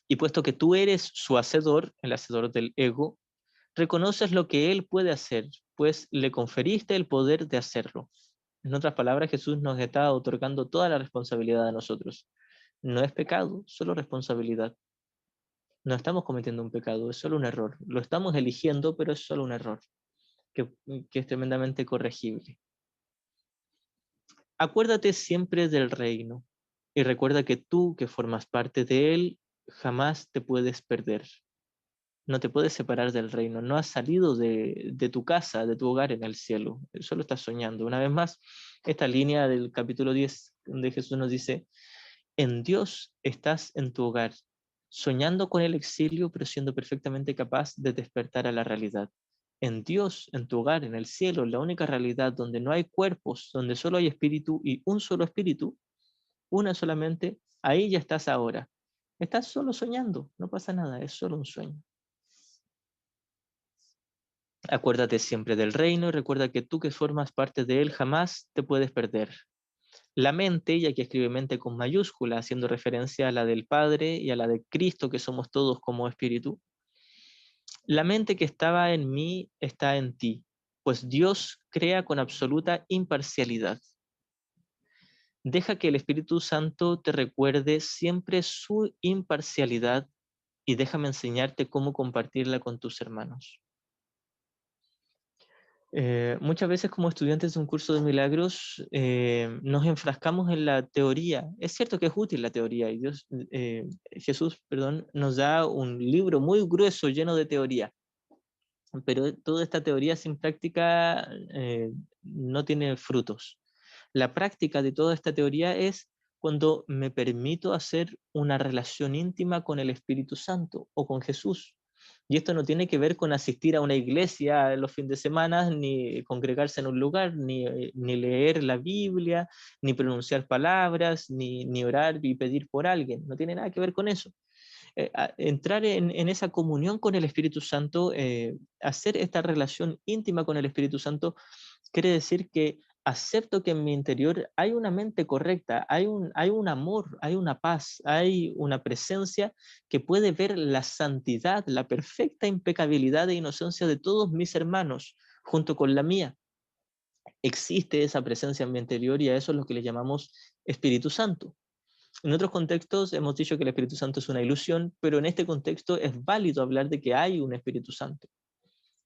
Y puesto que tú eres su hacedor, el hacedor del ego, reconoces lo que Él puede hacer, pues le conferiste el poder de hacerlo. En otras palabras, Jesús nos está otorgando toda la responsabilidad a nosotros. No es pecado, solo responsabilidad. No estamos cometiendo un pecado, es solo un error. Lo estamos eligiendo, pero es solo un error, que, que es tremendamente corregible. Acuérdate siempre del reino y recuerda que tú, que formas parte de él, jamás te puedes perder. No te puedes separar del reino, no has salido de tu casa, de tu hogar en el cielo, solo estás soñando. Una vez más, esta línea del capítulo 10 de Jesús nos dice, en Dios estás en tu hogar, soñando con el exilio, pero siendo perfectamente capaz de despertar a la realidad. En Dios, en tu hogar, en el cielo, la única realidad donde no hay cuerpos, donde solo hay espíritu y un solo espíritu, una solamente, ahí ya estás ahora. Estás solo soñando, no pasa nada, es solo un sueño. Acuérdate siempre del reino y recuerda que tú que formas parte de él jamás te puedes perder. La mente, y aquí escribe mente con mayúscula, haciendo referencia a la del Padre y a la de Cristo, que somos todos como espíritu. La mente que estaba en mí está en ti, pues Dios crea con absoluta imparcialidad. Deja que el Espíritu Santo te recuerde siempre su imparcialidad y déjame enseñarte cómo compartirla con tus hermanos. Muchas veces como estudiantes de un curso de milagros nos enfrascamos en la teoría. Es cierto que es útil la teoría y Jesús, perdón, nos da un libro muy grueso lleno de teoría, pero toda esta teoría sin práctica no tiene frutos. La práctica de toda esta teoría es cuando me permito hacer una relación íntima con el Espíritu Santo o con Jesús. Y esto no tiene que ver con asistir a una iglesia los fines de semana, ni congregarse en un lugar, ni leer la Biblia, ni pronunciar palabras, ni orar y pedir por alguien. No tiene nada que ver con eso. Entrar en esa comunión con el Espíritu Santo, hacer esta relación íntima con el Espíritu Santo, quiere decir que acepto que en mi interior hay una mente correcta, hay un amor, hay una paz, hay una presencia que puede ver la santidad, la perfecta impecabilidad e inocencia de todos mis hermanos junto con la mía. Existe esa presencia en mi interior y a eso es lo que le llamamos Espíritu Santo. En otros contextos hemos dicho que el Espíritu Santo es una ilusión, pero en este contexto es válido hablar de que hay un Espíritu Santo.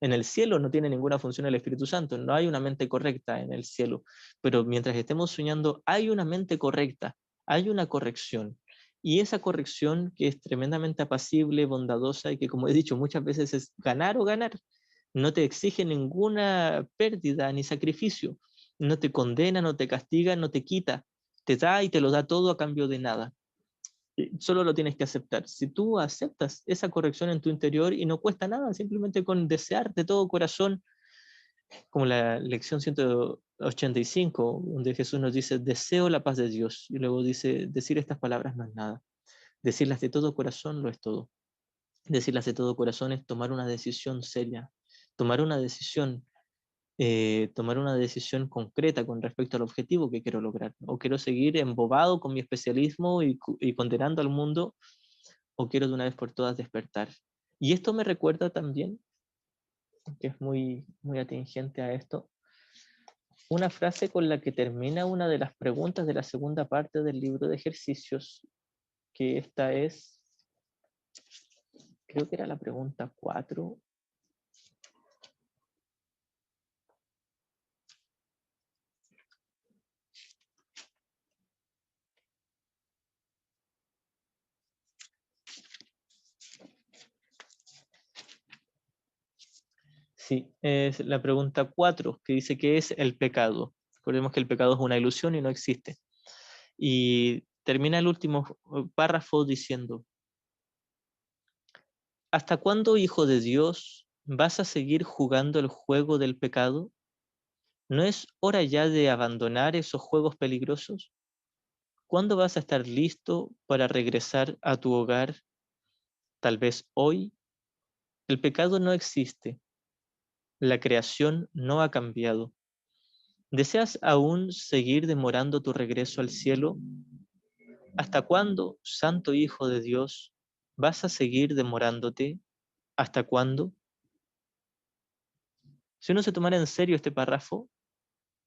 En el cielo no tiene ninguna función el Espíritu Santo, no hay una mente correcta en el cielo, pero mientras estemos soñando hay una mente correcta, hay una corrección. Y esa corrección que es tremendamente apacible, bondadosa y que como he dicho muchas veces es ganar o ganar, no te exige ninguna pérdida ni sacrificio, no te condena, no te castiga, no te quita, te da y te lo da todo a cambio de nada. Solo lo tienes que aceptar. Si tú aceptas esa corrección en tu interior y no cuesta nada, simplemente con desear de todo corazón, como la lección 185, donde Jesús nos dice, deseo la paz de Dios. Y luego dice, decir estas palabras no es nada. Decirlas de todo corazón lo es todo. Decirlas de todo corazón es tomar una decisión seria, tomar una decisión tomar una decisión concreta con respecto al objetivo que quiero lograr. O quiero seguir embobado con mi especialismo y condenando al mundo, o quiero de una vez por todas despertar. Y esto me recuerda también, que es muy, muy atingente a esto, una frase con la que termina una de las preguntas de la segunda parte del libro de ejercicios, que esta es, creo que era la pregunta 4. Sí, es la pregunta 4, que dice ¿qué es el pecado? Recordemos que el pecado es una ilusión y no existe. Y termina el último párrafo diciendo, ¿hasta cuándo, hijo de Dios, vas a seguir jugando el juego del pecado? ¿No es hora ya de abandonar esos juegos peligrosos? ¿Cuándo vas a estar listo para regresar a tu hogar? Tal vez hoy. El pecado no existe. La creación no ha cambiado. ¿Deseas aún seguir demorando tu regreso al cielo? ¿Hasta cuándo, Santo Hijo de Dios, vas a seguir demorándote? ¿Hasta cuándo? Si uno se tomara en serio este párrafo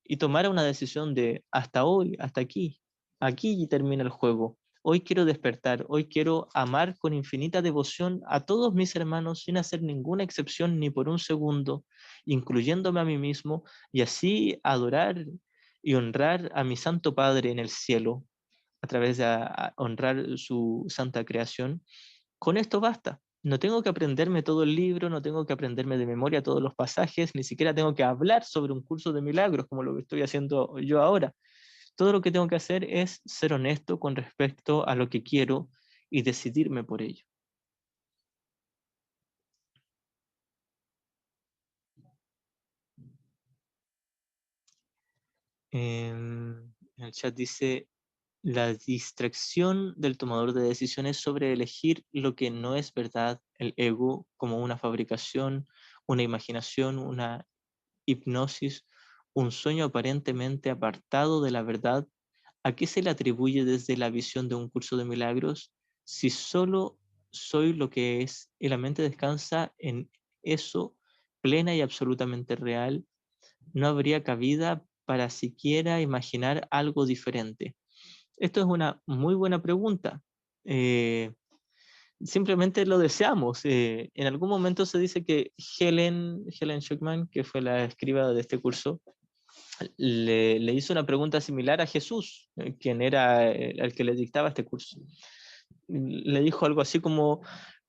y tomara una decisión de hasta hoy, hasta aquí, aquí termina el juego. Hoy quiero despertar, hoy quiero amar con infinita devoción a todos mis hermanos sin hacer ninguna excepción ni por un segundo, incluyéndome a mí mismo, y así adorar y honrar a mi Santo Padre en el cielo, a través de honrar su santa creación. Con esto basta. No tengo que aprenderme todo el libro, no tengo que aprenderme de memoria todos los pasajes, ni siquiera tengo que hablar sobre un curso de milagros como lo que estoy haciendo yo ahora. Todo lo que tengo que hacer es ser honesto con respecto a lo que quiero y decidirme por ello. El chat dice, la distracción del tomador de decisiones sobre elegir lo que no es verdad, el ego, como una fabricación, una imaginación, una hipnosis, un sueño aparentemente apartado de la verdad. ¿A qué se le atribuye desde la visión de un curso de milagros? Si solo soy lo que es y la mente descansa en eso plena y absolutamente real, no habría cabida para siquiera imaginar algo diferente. Esto es una muy buena pregunta. Simplemente lo deseamos. En algún momento se dice que Helen Schuckman, que fue la escriba de este curso, le hizo una pregunta similar a Jesús, quien era el que le dictaba este curso. Le dijo algo así como,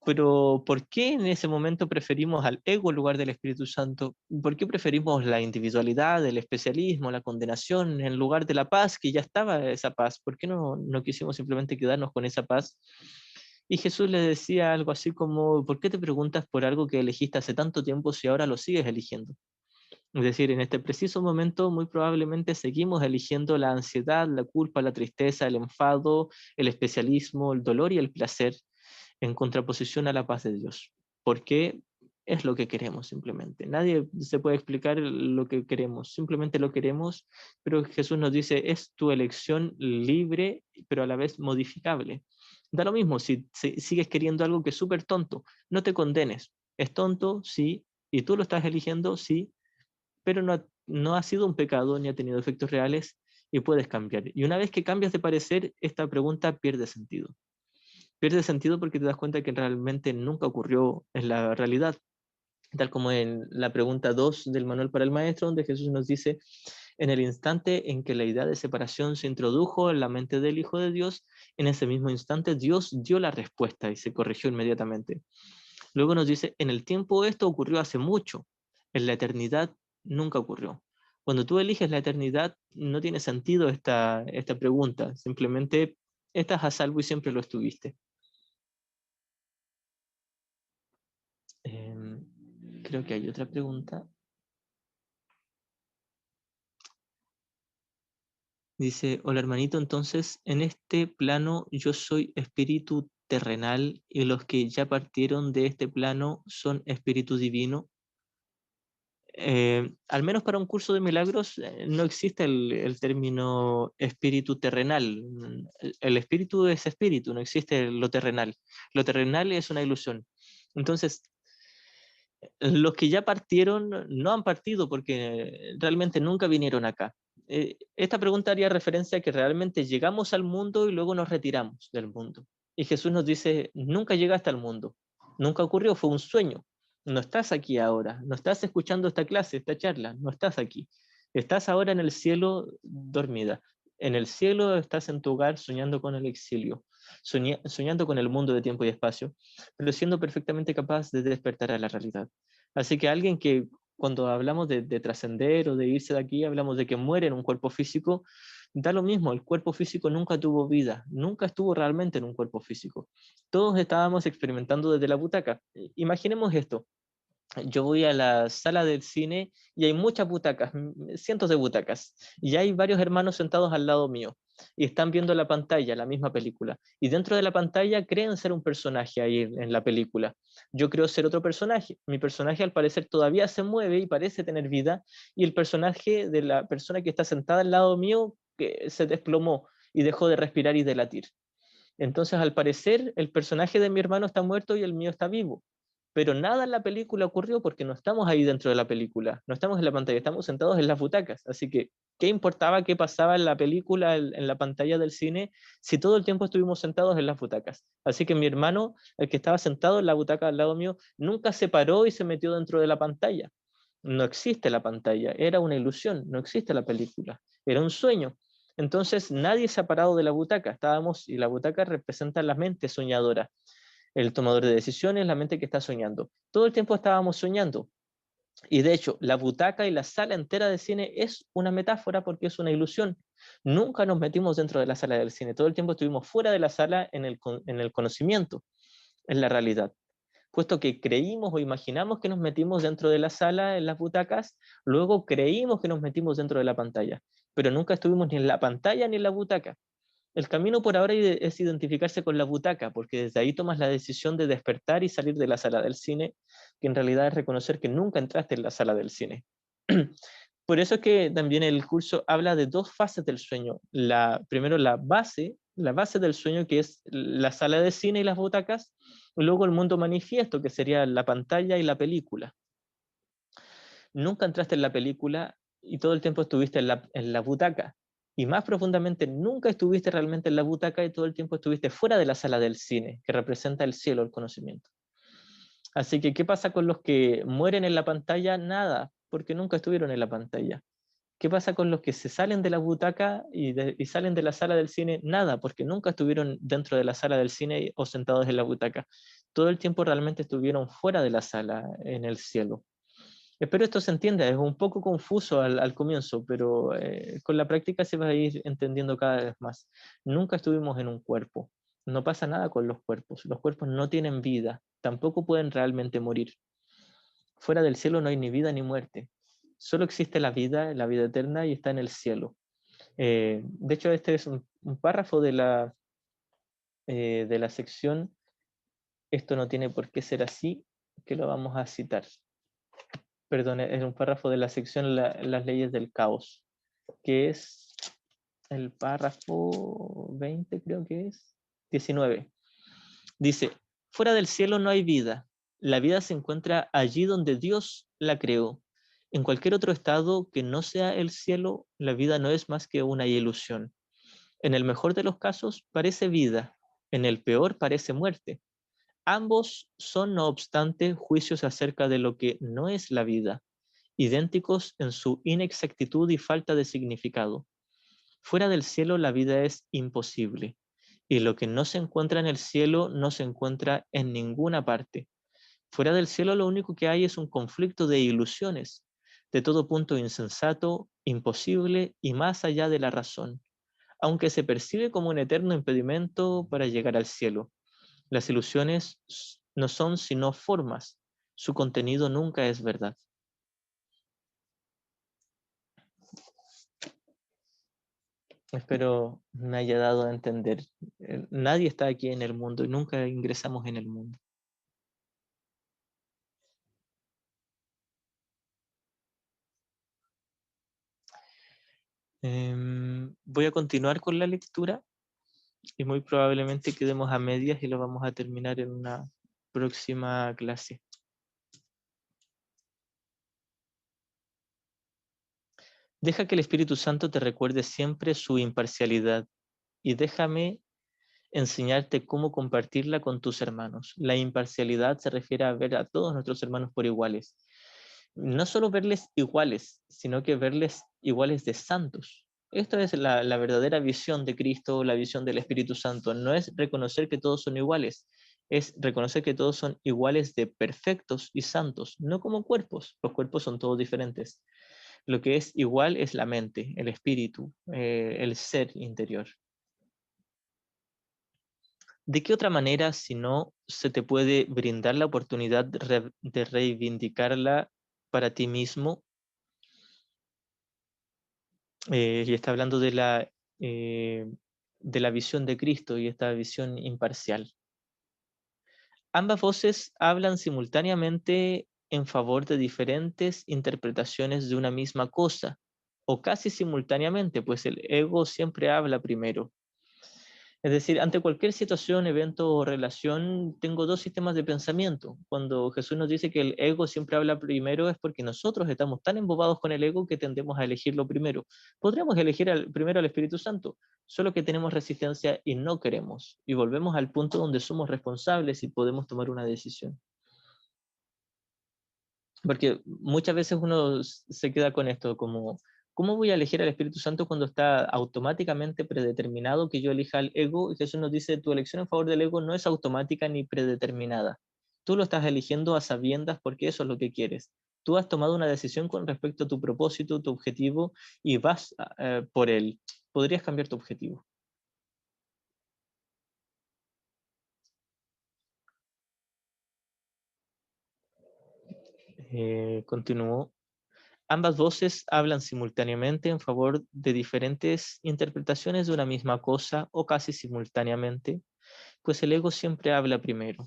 pero ¿por qué en ese momento preferimos al ego en lugar del Espíritu Santo? ¿Por qué preferimos la individualidad, el especialismo, la condenación en lugar de la paz, que ya estaba esa paz? ¿Por qué no quisimos simplemente quedarnos con esa paz? Y Jesús le decía algo así como, ¿por qué te preguntas por algo que elegiste hace tanto tiempo si ahora lo sigues eligiendo? Es decir, en este preciso momento muy probablemente seguimos eligiendo la ansiedad, la culpa, la tristeza, el enfado, el especialismo, el dolor y el placer en contraposición a la paz de Dios. Porque es lo que queremos simplemente. Nadie se puede explicar lo que queremos, simplemente lo queremos, pero Jesús nos dice, es tu elección libre, pero a la vez modificable. Da lo mismo si sigues queriendo algo que es súper tonto, no te condenes. Es tonto, sí, y tú lo estás eligiendo, sí, pero no ha sido un pecado ni ha tenido efectos reales y puedes cambiar. Y una vez que cambias de parecer, esta pregunta pierde sentido. Pierde sentido porque te das cuenta que realmente nunca ocurrió en la realidad, tal como en la pregunta 2 del Manual para el Maestro, donde Jesús nos dice, en el instante en que la idea de separación se introdujo en la mente del Hijo de Dios, en ese mismo instante Dios dio la respuesta y se corrigió inmediatamente. Luego nos dice, en el tiempo esto ocurrió hace mucho, en la eternidad nunca ocurrió. Cuando tú eliges la eternidad, no tiene sentido esta pregunta, simplemente estás a salvo y siempre lo estuviste. Creo que hay otra pregunta. Dice, hola hermanito, entonces en este plano yo soy espíritu terrenal y los que ya partieron de este plano son espíritu divino. al menos para un curso de milagros, no existe el término espíritu terrenal. El espíritu es espíritu, no existe lo terrenal. Lo terrenal es una ilusión. Entonces, los que ya partieron no han partido porque realmente nunca vinieron acá. Esta pregunta haría referencia a que realmente llegamos al mundo y luego nos retiramos del mundo. Y Jesús nos dice, nunca llegaste al mundo, nunca ocurrió, fue un sueño. No estás aquí ahora, no estás escuchando esta clase, esta charla, no estás aquí. Estás ahora en el cielo dormida. En el cielo estás en tu hogar soñando con el exilio, soñando con el mundo de tiempo y espacio, pero siendo perfectamente capaz de despertar a la realidad. Así que alguien que cuando hablamos de trascender o de irse de aquí, hablamos de que muere en un cuerpo físico, da lo mismo, el cuerpo físico nunca tuvo vida, nunca estuvo realmente en un cuerpo físico. Todos estábamos experimentando desde la butaca. Imaginemos esto, yo voy a la sala del cine y hay muchas butacas, cientos de butacas, y hay varios hermanos sentados al lado mío y están viendo la pantalla, la misma película. Y dentro de la pantalla creen ser un personaje ahí en la película. Yo creo ser otro personaje. Mi personaje al parecer todavía se mueve y parece tener vida, y el personaje de la persona que está sentada al lado mío que se desplomó y dejó de respirar y de latir. Entonces, al parecer, el personaje de mi hermano está muerto y el mío está vivo. Pero nada en la película ocurrió porque no estamos ahí dentro de la película, no estamos en la pantalla, estamos sentados en las butacas. Así que, ¿qué importaba qué pasaba en la película, en la pantalla del cine, si todo el tiempo estuvimos sentados en las butacas? Así que mi hermano, el que estaba sentado en la butaca al lado mío, nunca se paró y se metió dentro de la pantalla. No existe la pantalla, era una ilusión, no existe la película, era un sueño. Entonces nadie se ha parado de la butaca, estábamos, y la butaca representa la mente soñadora, el tomador de decisiones, la mente que está soñando. Todo el tiempo estábamos soñando. Y de hecho, la butaca y la sala entera de cine es una metáfora porque es una ilusión. Nunca nos metimos dentro de la sala del cine, todo el tiempo estuvimos fuera de la sala en el conocimiento, en la realidad. Puesto que creímos o imaginamos que nos metimos dentro de la sala, en las butacas, luego creímos que nos metimos dentro de la pantalla, pero nunca estuvimos ni en la pantalla ni en la butaca. El camino por ahora es identificarse con la butaca, porque desde ahí tomas la decisión de despertar y salir de la sala del cine, que en realidad es reconocer que nunca entraste en la sala del cine. Por eso es que también el curso habla de dos fases del sueño. Primero la base del sueño, que es la sala de cine y las butacas, y luego el mundo manifiesto, que sería la pantalla y la película. Nunca entraste en la película y todo el tiempo estuviste en la butaca. Y más profundamente, nunca estuviste realmente en la butaca y todo el tiempo estuviste fuera de la sala del cine, que representa el cielo, el conocimiento. Así que, ¿qué pasa con los que mueren en la pantalla? Nada, porque nunca estuvieron en la pantalla. ¿Qué pasa con los que se salen de la butaca y salen de la sala del cine? Nada, porque nunca estuvieron dentro de la sala del cine o sentados en la butaca. Todo el tiempo realmente estuvieron fuera de la sala, en el cielo. Espero esto se entienda, es un poco confuso al comienzo, pero con la práctica se va a ir entendiendo cada vez más. Nunca estuvimos en un cuerpo, no pasa nada con los cuerpos no tienen vida, tampoco pueden realmente morir. Fuera del cielo no hay ni vida ni muerte, solo existe la vida eterna y está en el cielo. De hecho, este es un párrafo de la sección, esto no tiene por qué ser así, que lo vamos a citar. Perdón, es un párrafo de la sección Las leyes del caos, que es el párrafo 20, creo que es, 19. Dice, fuera del cielo no hay vida. La vida se encuentra allí donde Dios la creó. En cualquier otro estado que no sea el cielo, la vida no es más que una ilusión. En el mejor de los casos parece vida, en el peor parece muerte. Ambos son, no obstante, juicios acerca de lo que no es la vida, idénticos en su inexactitud y falta de significado. Fuera del cielo la vida es imposible, y lo que no se encuentra en el cielo no se encuentra en ninguna parte. Fuera del cielo lo único que hay es un conflicto de ilusiones, de todo punto insensato, imposible y más allá de la razón, aunque se percibe como un eterno impedimento para llegar al cielo. Las ilusiones no son sino formas, su contenido nunca es verdad. Espero me haya dado a entender. Nadie está aquí en el mundo y nunca ingresamos en el mundo. Voy a continuar con la lectura y muy probablemente quedemos a medias y lo vamos a terminar en una próxima clase. Deja que el Espíritu Santo te recuerde siempre su imparcialidad y déjame enseñarte cómo compartirla con tus hermanos. La imparcialidad se refiere a ver a todos nuestros hermanos por iguales. No solo verles iguales, sino que verles iguales de santos. Esto es la verdadera visión de Cristo, la visión del Espíritu Santo. No es reconocer que todos son iguales, es reconocer que todos son iguales de perfectos y santos, no como cuerpos. Los cuerpos son todos diferentes. Lo que es igual es la mente, el espíritu, el ser interior. ¿De qué otra manera, si no, se te puede brindar la oportunidad de reivindicarla para ti mismo? Y está hablando de la visión de Cristo y esta visión imparcial. Ambas voces hablan simultáneamente en favor de diferentes interpretaciones de una misma cosa, o casi simultáneamente, pues el ego siempre habla primero. Es decir, ante cualquier situación, evento o relación, tengo dos sistemas de pensamiento. Cuando Jesús nos dice que el ego siempre habla primero es porque nosotros estamos tan embobados con el ego que tendemos a elegirlo primero. Podríamos elegir primero al Espíritu Santo, solo que tenemos resistencia y no queremos. Y volvemos al punto donde somos responsables y podemos tomar una decisión. Porque muchas veces uno se queda con esto, como, ¿cómo voy a elegir al Espíritu Santo cuando está automáticamente predeterminado que yo elija al ego? Y Jesús nos dice, tu elección en favor del ego no es automática ni predeterminada. Tú lo estás eligiendo a sabiendas porque eso es lo que quieres. Tú has tomado una decisión con respecto a tu propósito, tu objetivo, y vas por él. Podrías cambiar tu objetivo. Continúo. Ambas voces hablan simultáneamente en favor de diferentes interpretaciones de una misma cosa o casi simultáneamente, pues el ego siempre habla primero.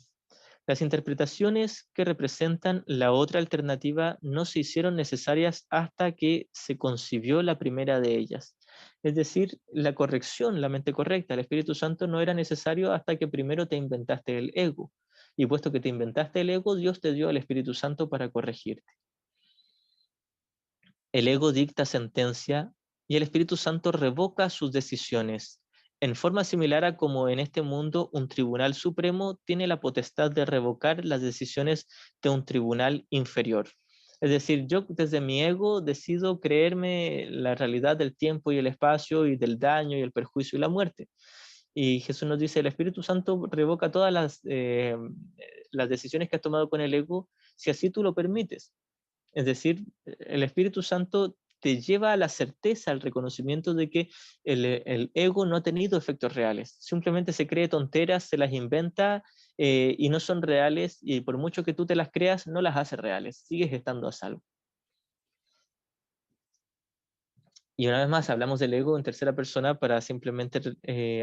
Las interpretaciones que representan la otra alternativa no se hicieron necesarias hasta que se concibió la primera de ellas. Es decir, la corrección, la mente correcta, el Espíritu Santo no era necesario hasta que primero te inventaste el ego. Y puesto que te inventaste el ego, Dios te dio al Espíritu Santo para corregirte. El ego dicta sentencia y el Espíritu Santo revoca sus decisiones, en forma similar a como en este mundo un tribunal supremo tiene la potestad de revocar las decisiones de un tribunal inferior. Es decir, yo desde mi ego decido creerme la realidad del tiempo y el espacio y del daño y el perjuicio y la muerte. Y Jesús nos dice, el Espíritu Santo revoca todas las decisiones que has tomado con el ego si así tú lo permites. Es decir, el Espíritu Santo te lleva a la certeza, al reconocimiento de que el ego no ha tenido efectos reales. Simplemente se cree tonteras, se las inventa y no son reales y por mucho que tú te las creas, no las hace reales. Sigues estando a salvo. Y una vez más hablamos del ego en tercera persona para simplemente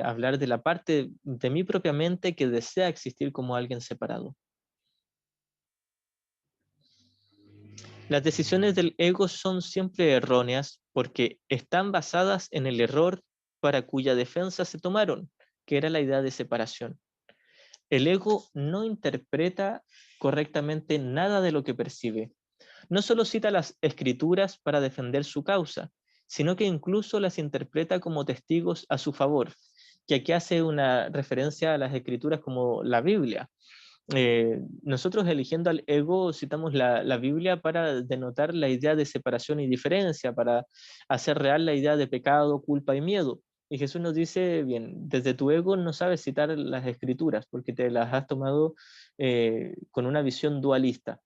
hablar de la parte de mi propia mente que desea existir como alguien separado. Las decisiones del ego son siempre erróneas porque están basadas en el error para cuya defensa se tomaron, que era la idea de separación. El ego no interpreta correctamente nada de lo que percibe. No solo cita las escrituras para defender su causa, sino que incluso las interpreta como testigos a su favor, que aquí hace una referencia a las escrituras como la Biblia. Nosotros eligiendo al ego citamos la Biblia para denotar la idea de separación y diferencia, para hacer real la idea de pecado, culpa y miedo. Y Jesús nos dice, bien, desde tu ego no sabes citar las escrituras porque te las has tomado con una visión dualista.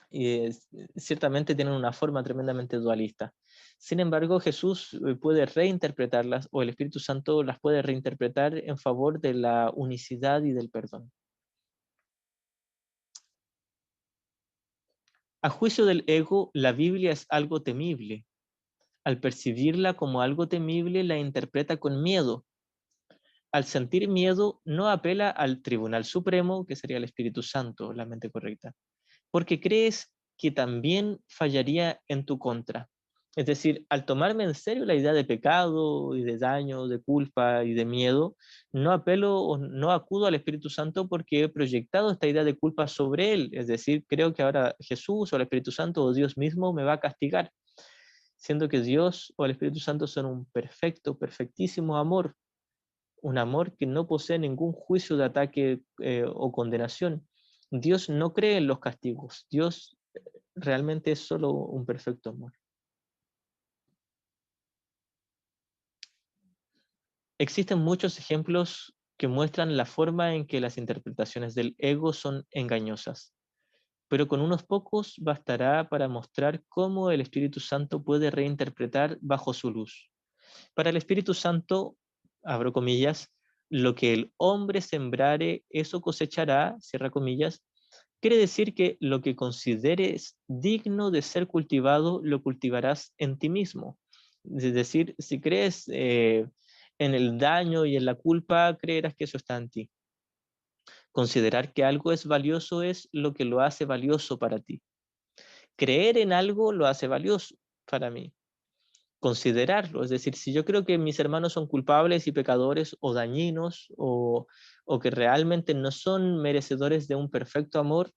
Y ciertamente tienen una forma tremendamente dualista. Sin embargo, Jesús puede reinterpretarlas o el Espíritu Santo las puede reinterpretar en favor de la unicidad y del perdón. A juicio del ego, la Biblia es algo temible. Al percibirla como algo temible, la interpreta con miedo. Al sentir miedo, no apela al Tribunal Supremo, que sería el Espíritu Santo, la mente correcta, porque crees que también fallaría en tu contra. Es decir, al tomarme en serio la idea de pecado y de daño, de culpa y de miedo, no apelo o no acudo al Espíritu Santo porque he proyectado esta idea de culpa sobre él. Es decir, creo que ahora Jesús o el Espíritu Santo o Dios mismo me va a castigar, siendo que Dios o el Espíritu Santo son un perfecto, perfectísimo amor, un amor que no posee ningún juicio de ataque o condenación. Dios no cree en los castigos. Dios realmente es solo un perfecto amor. Existen muchos ejemplos que muestran la forma en que las interpretaciones del ego son engañosas, pero con unos pocos bastará para mostrar cómo el Espíritu Santo puede reinterpretar bajo su luz. Para el Espíritu Santo, abro comillas, lo que el hombre sembrare, eso cosechará, cierra comillas, quiere decir que lo que consideres digno de ser cultivado, lo cultivarás en ti mismo. Es decir, si crees en el daño y en la culpa, creerás que eso está en ti. Considerar que algo es valioso es lo que lo hace valioso para ti. Creer en algo lo hace valioso para mí. Considerarlo, es decir, si yo creo que mis hermanos son culpables y pecadores o dañinos o que realmente no son merecedores de un perfecto amor,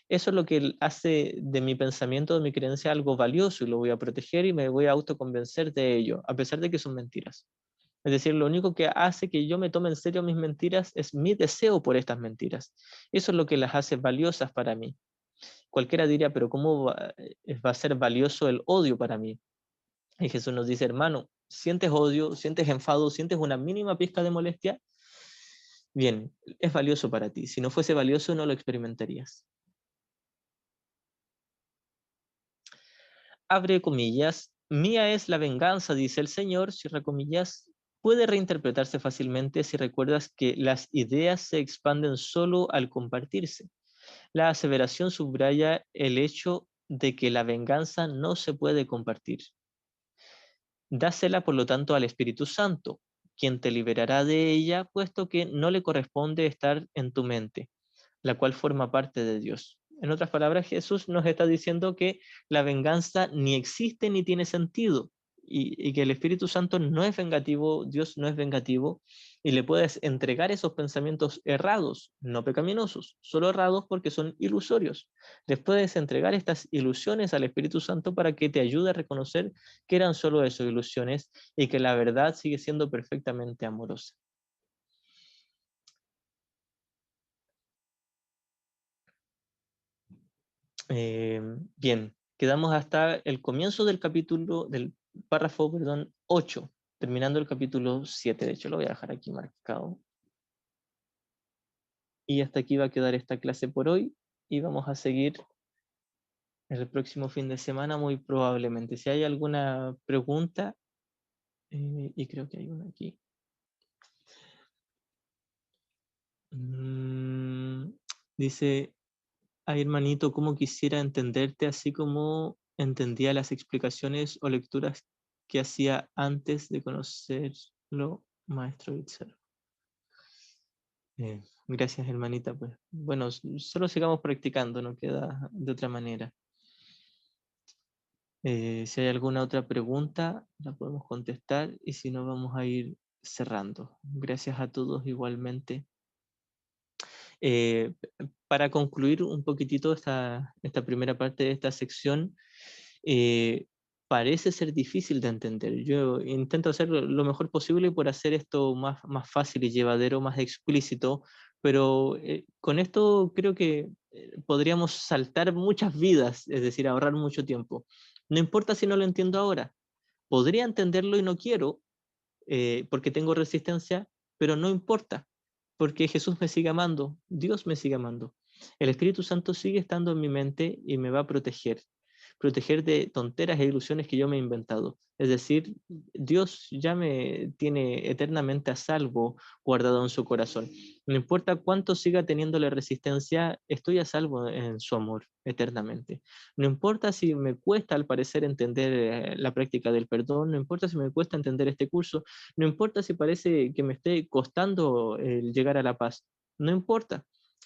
eso es lo que hace de mi pensamiento, de mi creencia, algo valioso y lo voy a proteger y me voy a autoconvencer de ello, a pesar de que son mentiras. Es decir, lo único que hace que yo me tome en serio mis mentiras es mi deseo por estas mentiras. Eso es lo que las hace valiosas para mí. Cualquiera diría, pero ¿cómo va a ser valioso el odio para mí? Y Jesús nos dice, hermano, ¿sientes odio, sientes enfado, sientes una mínima pizca de molestia? Bien, es valioso para ti. Si no fuese valioso, no lo experimentarías. Abre comillas, mía es la venganza, dice el Señor, cierra comillas, puede reinterpretarse fácilmente si recuerdas que las ideas se expanden solo al compartirse. La aseveración subraya el hecho de que la venganza no se puede compartir. Dásela, por lo tanto, al Espíritu Santo, quien te liberará de ella, puesto que no le corresponde estar en tu mente, la cual forma parte de Dios. En otras palabras, Jesús nos está diciendo que la venganza ni existe ni tiene sentido y que el Espíritu Santo no es vengativo, Dios no es vengativo, y le puedes entregar esos pensamientos errados, no pecaminosos, solo errados porque son ilusorios. Les puedes entregar estas ilusiones al Espíritu Santo para que te ayude a reconocer que eran solo eso, ilusiones, y que la verdad sigue siendo perfectamente amorosa. Bien, quedamos hasta el comienzo del capítulo, del párrafo, perdón, 8, terminando el capítulo 7. De hecho, lo voy a dejar aquí marcado. Y hasta aquí va a quedar esta clase por hoy y vamos a seguir el próximo fin de semana muy probablemente. Si hay alguna pregunta, y creo que hay una aquí. Dice, ay hermanito, cómo quisiera entenderte así como entendía las explicaciones o lecturas que hacía antes de conocerlo, maestro Itzel. Gracias hermanita, pues bueno, solo sigamos practicando, no queda de otra manera. Si hay alguna otra pregunta, la podemos contestar y si no, vamos a ir cerrando. Gracias a todos igualmente. Eh, para concluir un poquitito esta primera parte de esta sección, parece ser difícil de entender. Yo intento hacer lo mejor posible por hacer esto más fácil y llevadero, más explícito, pero con esto creo que podríamos saltar muchas vidas, es decir, ahorrar mucho tiempo. No importa si no lo entiendo ahora. Podría entenderlo y no quiero, porque tengo resistencia, pero no importa, porque Jesús me sigue amando, Dios me sigue amando. El Espíritu Santo sigue estando en mi mente y me va a proteger de tonteras e ilusiones que yo me he inventado. Es decir, Dios ya me tiene eternamente a salvo, guardado en su corazón. No importa cuánto siga teniéndole resistencia, estoy a salvo en su amor eternamente. No importa si me cuesta al parecer entender la práctica del perdón, no importa si me cuesta entender este curso, no importa si parece que me esté costando el llegar a la paz, no importa.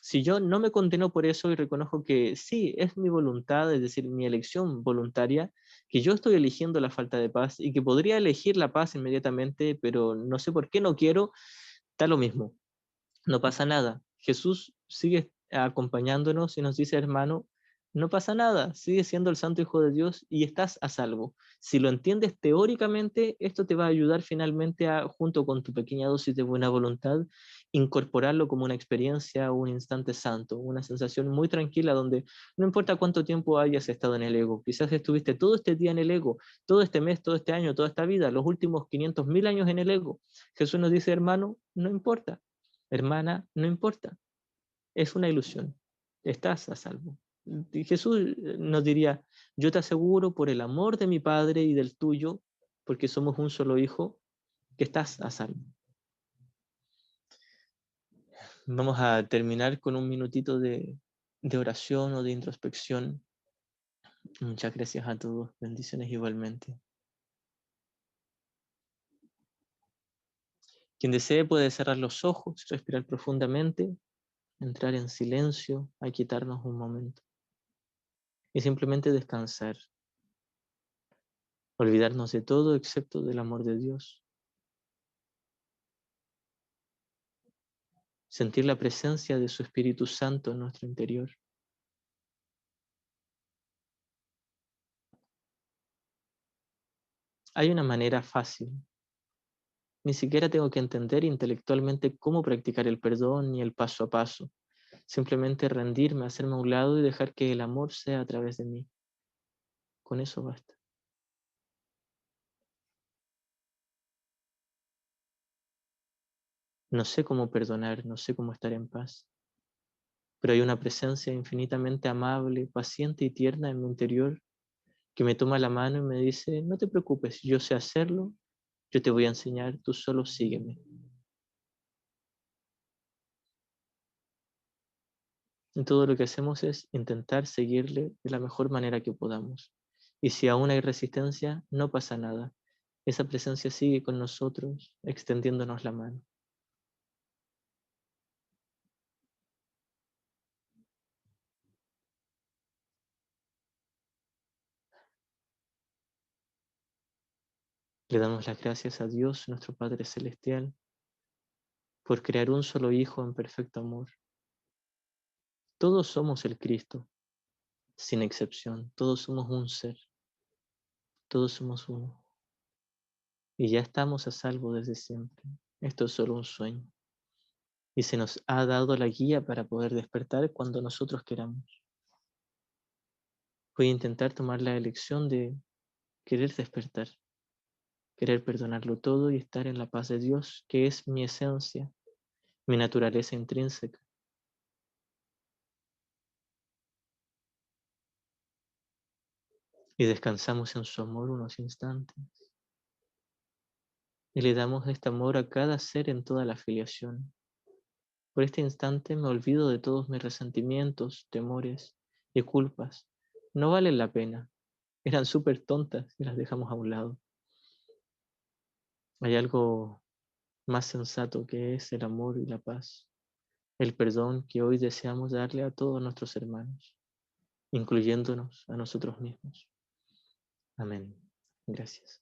Si yo no me condeno por eso y reconozco que sí, es mi voluntad, es decir, mi elección voluntaria, que yo estoy eligiendo la falta de paz y que podría elegir la paz inmediatamente, pero no sé por qué no quiero, está lo mismo. No pasa nada. Jesús sigue acompañándonos y nos dice, hermano, no pasa nada, sigue siendo el Santo Hijo de Dios y estás a salvo. Si lo entiendes teóricamente, esto te va a ayudar finalmente a, junto con tu pequeña dosis de buena voluntad, incorporarlo como una experiencia, un instante santo, una sensación muy tranquila donde no importa cuánto tiempo hayas estado en el ego, quizás estuviste todo este día en el ego, todo este mes, todo este año, toda esta vida, los últimos 500.000 años en el ego. Jesús nos dice, hermano, no importa. Hermana, no importa, es una ilusión, estás a salvo. Y Jesús nos diría, yo te aseguro por el amor de mi Padre y del tuyo, porque somos un solo hijo, que estás a salvo. Vamos a terminar con un minutito de oración o de introspección. Muchas gracias a todos, bendiciones igualmente. Quien desee puede cerrar los ojos, respirar profundamente, entrar en silencio, aquietarnos un momento y simplemente descansar. Olvidarnos de todo excepto del amor de Dios. Sentir la presencia de su Espíritu Santo en nuestro interior. Hay una manera fácil. Ni siquiera tengo que entender intelectualmente cómo practicar el perdón ni el paso a paso. Simplemente rendirme, hacerme a un lado y dejar que el amor sea a través de mí. Con eso basta. No sé cómo perdonar, no sé cómo estar en paz, pero hay una presencia infinitamente amable, paciente y tierna en mi interior que me toma la mano y me dice, no te preocupes, yo sé hacerlo, yo te voy a enseñar, tú solo sígueme. Y todo lo que hacemos es intentar seguirle de la mejor manera que podamos. Y si aún hay resistencia, no pasa nada. Esa presencia sigue con nosotros, extendiéndonos la mano. Le damos las gracias a Dios, nuestro Padre Celestial, por crear un solo Hijo en perfecto amor. Todos somos el Cristo, sin excepción. Todos somos un ser. Todos somos uno. Y ya estamos a salvo desde siempre. Esto es solo un sueño. Y se nos ha dado la guía para poder despertar cuando nosotros queramos. Voy a intentar tomar la elección de querer despertar, querer perdonarlo todo y estar en la paz de Dios, que es mi esencia, mi naturaleza intrínseca. Y descansamos en su amor unos instantes. Y le damos este amor a cada ser en toda la afiliación. Por este instante me olvido de todos mis resentimientos, temores y culpas. No valen la pena. Eran súper tontas y las dejamos a un lado. Hay algo más sensato que es el amor y la paz. El perdón que hoy deseamos darle a todos nuestros hermanos, incluyéndonos a nosotros mismos. Amén. Gracias.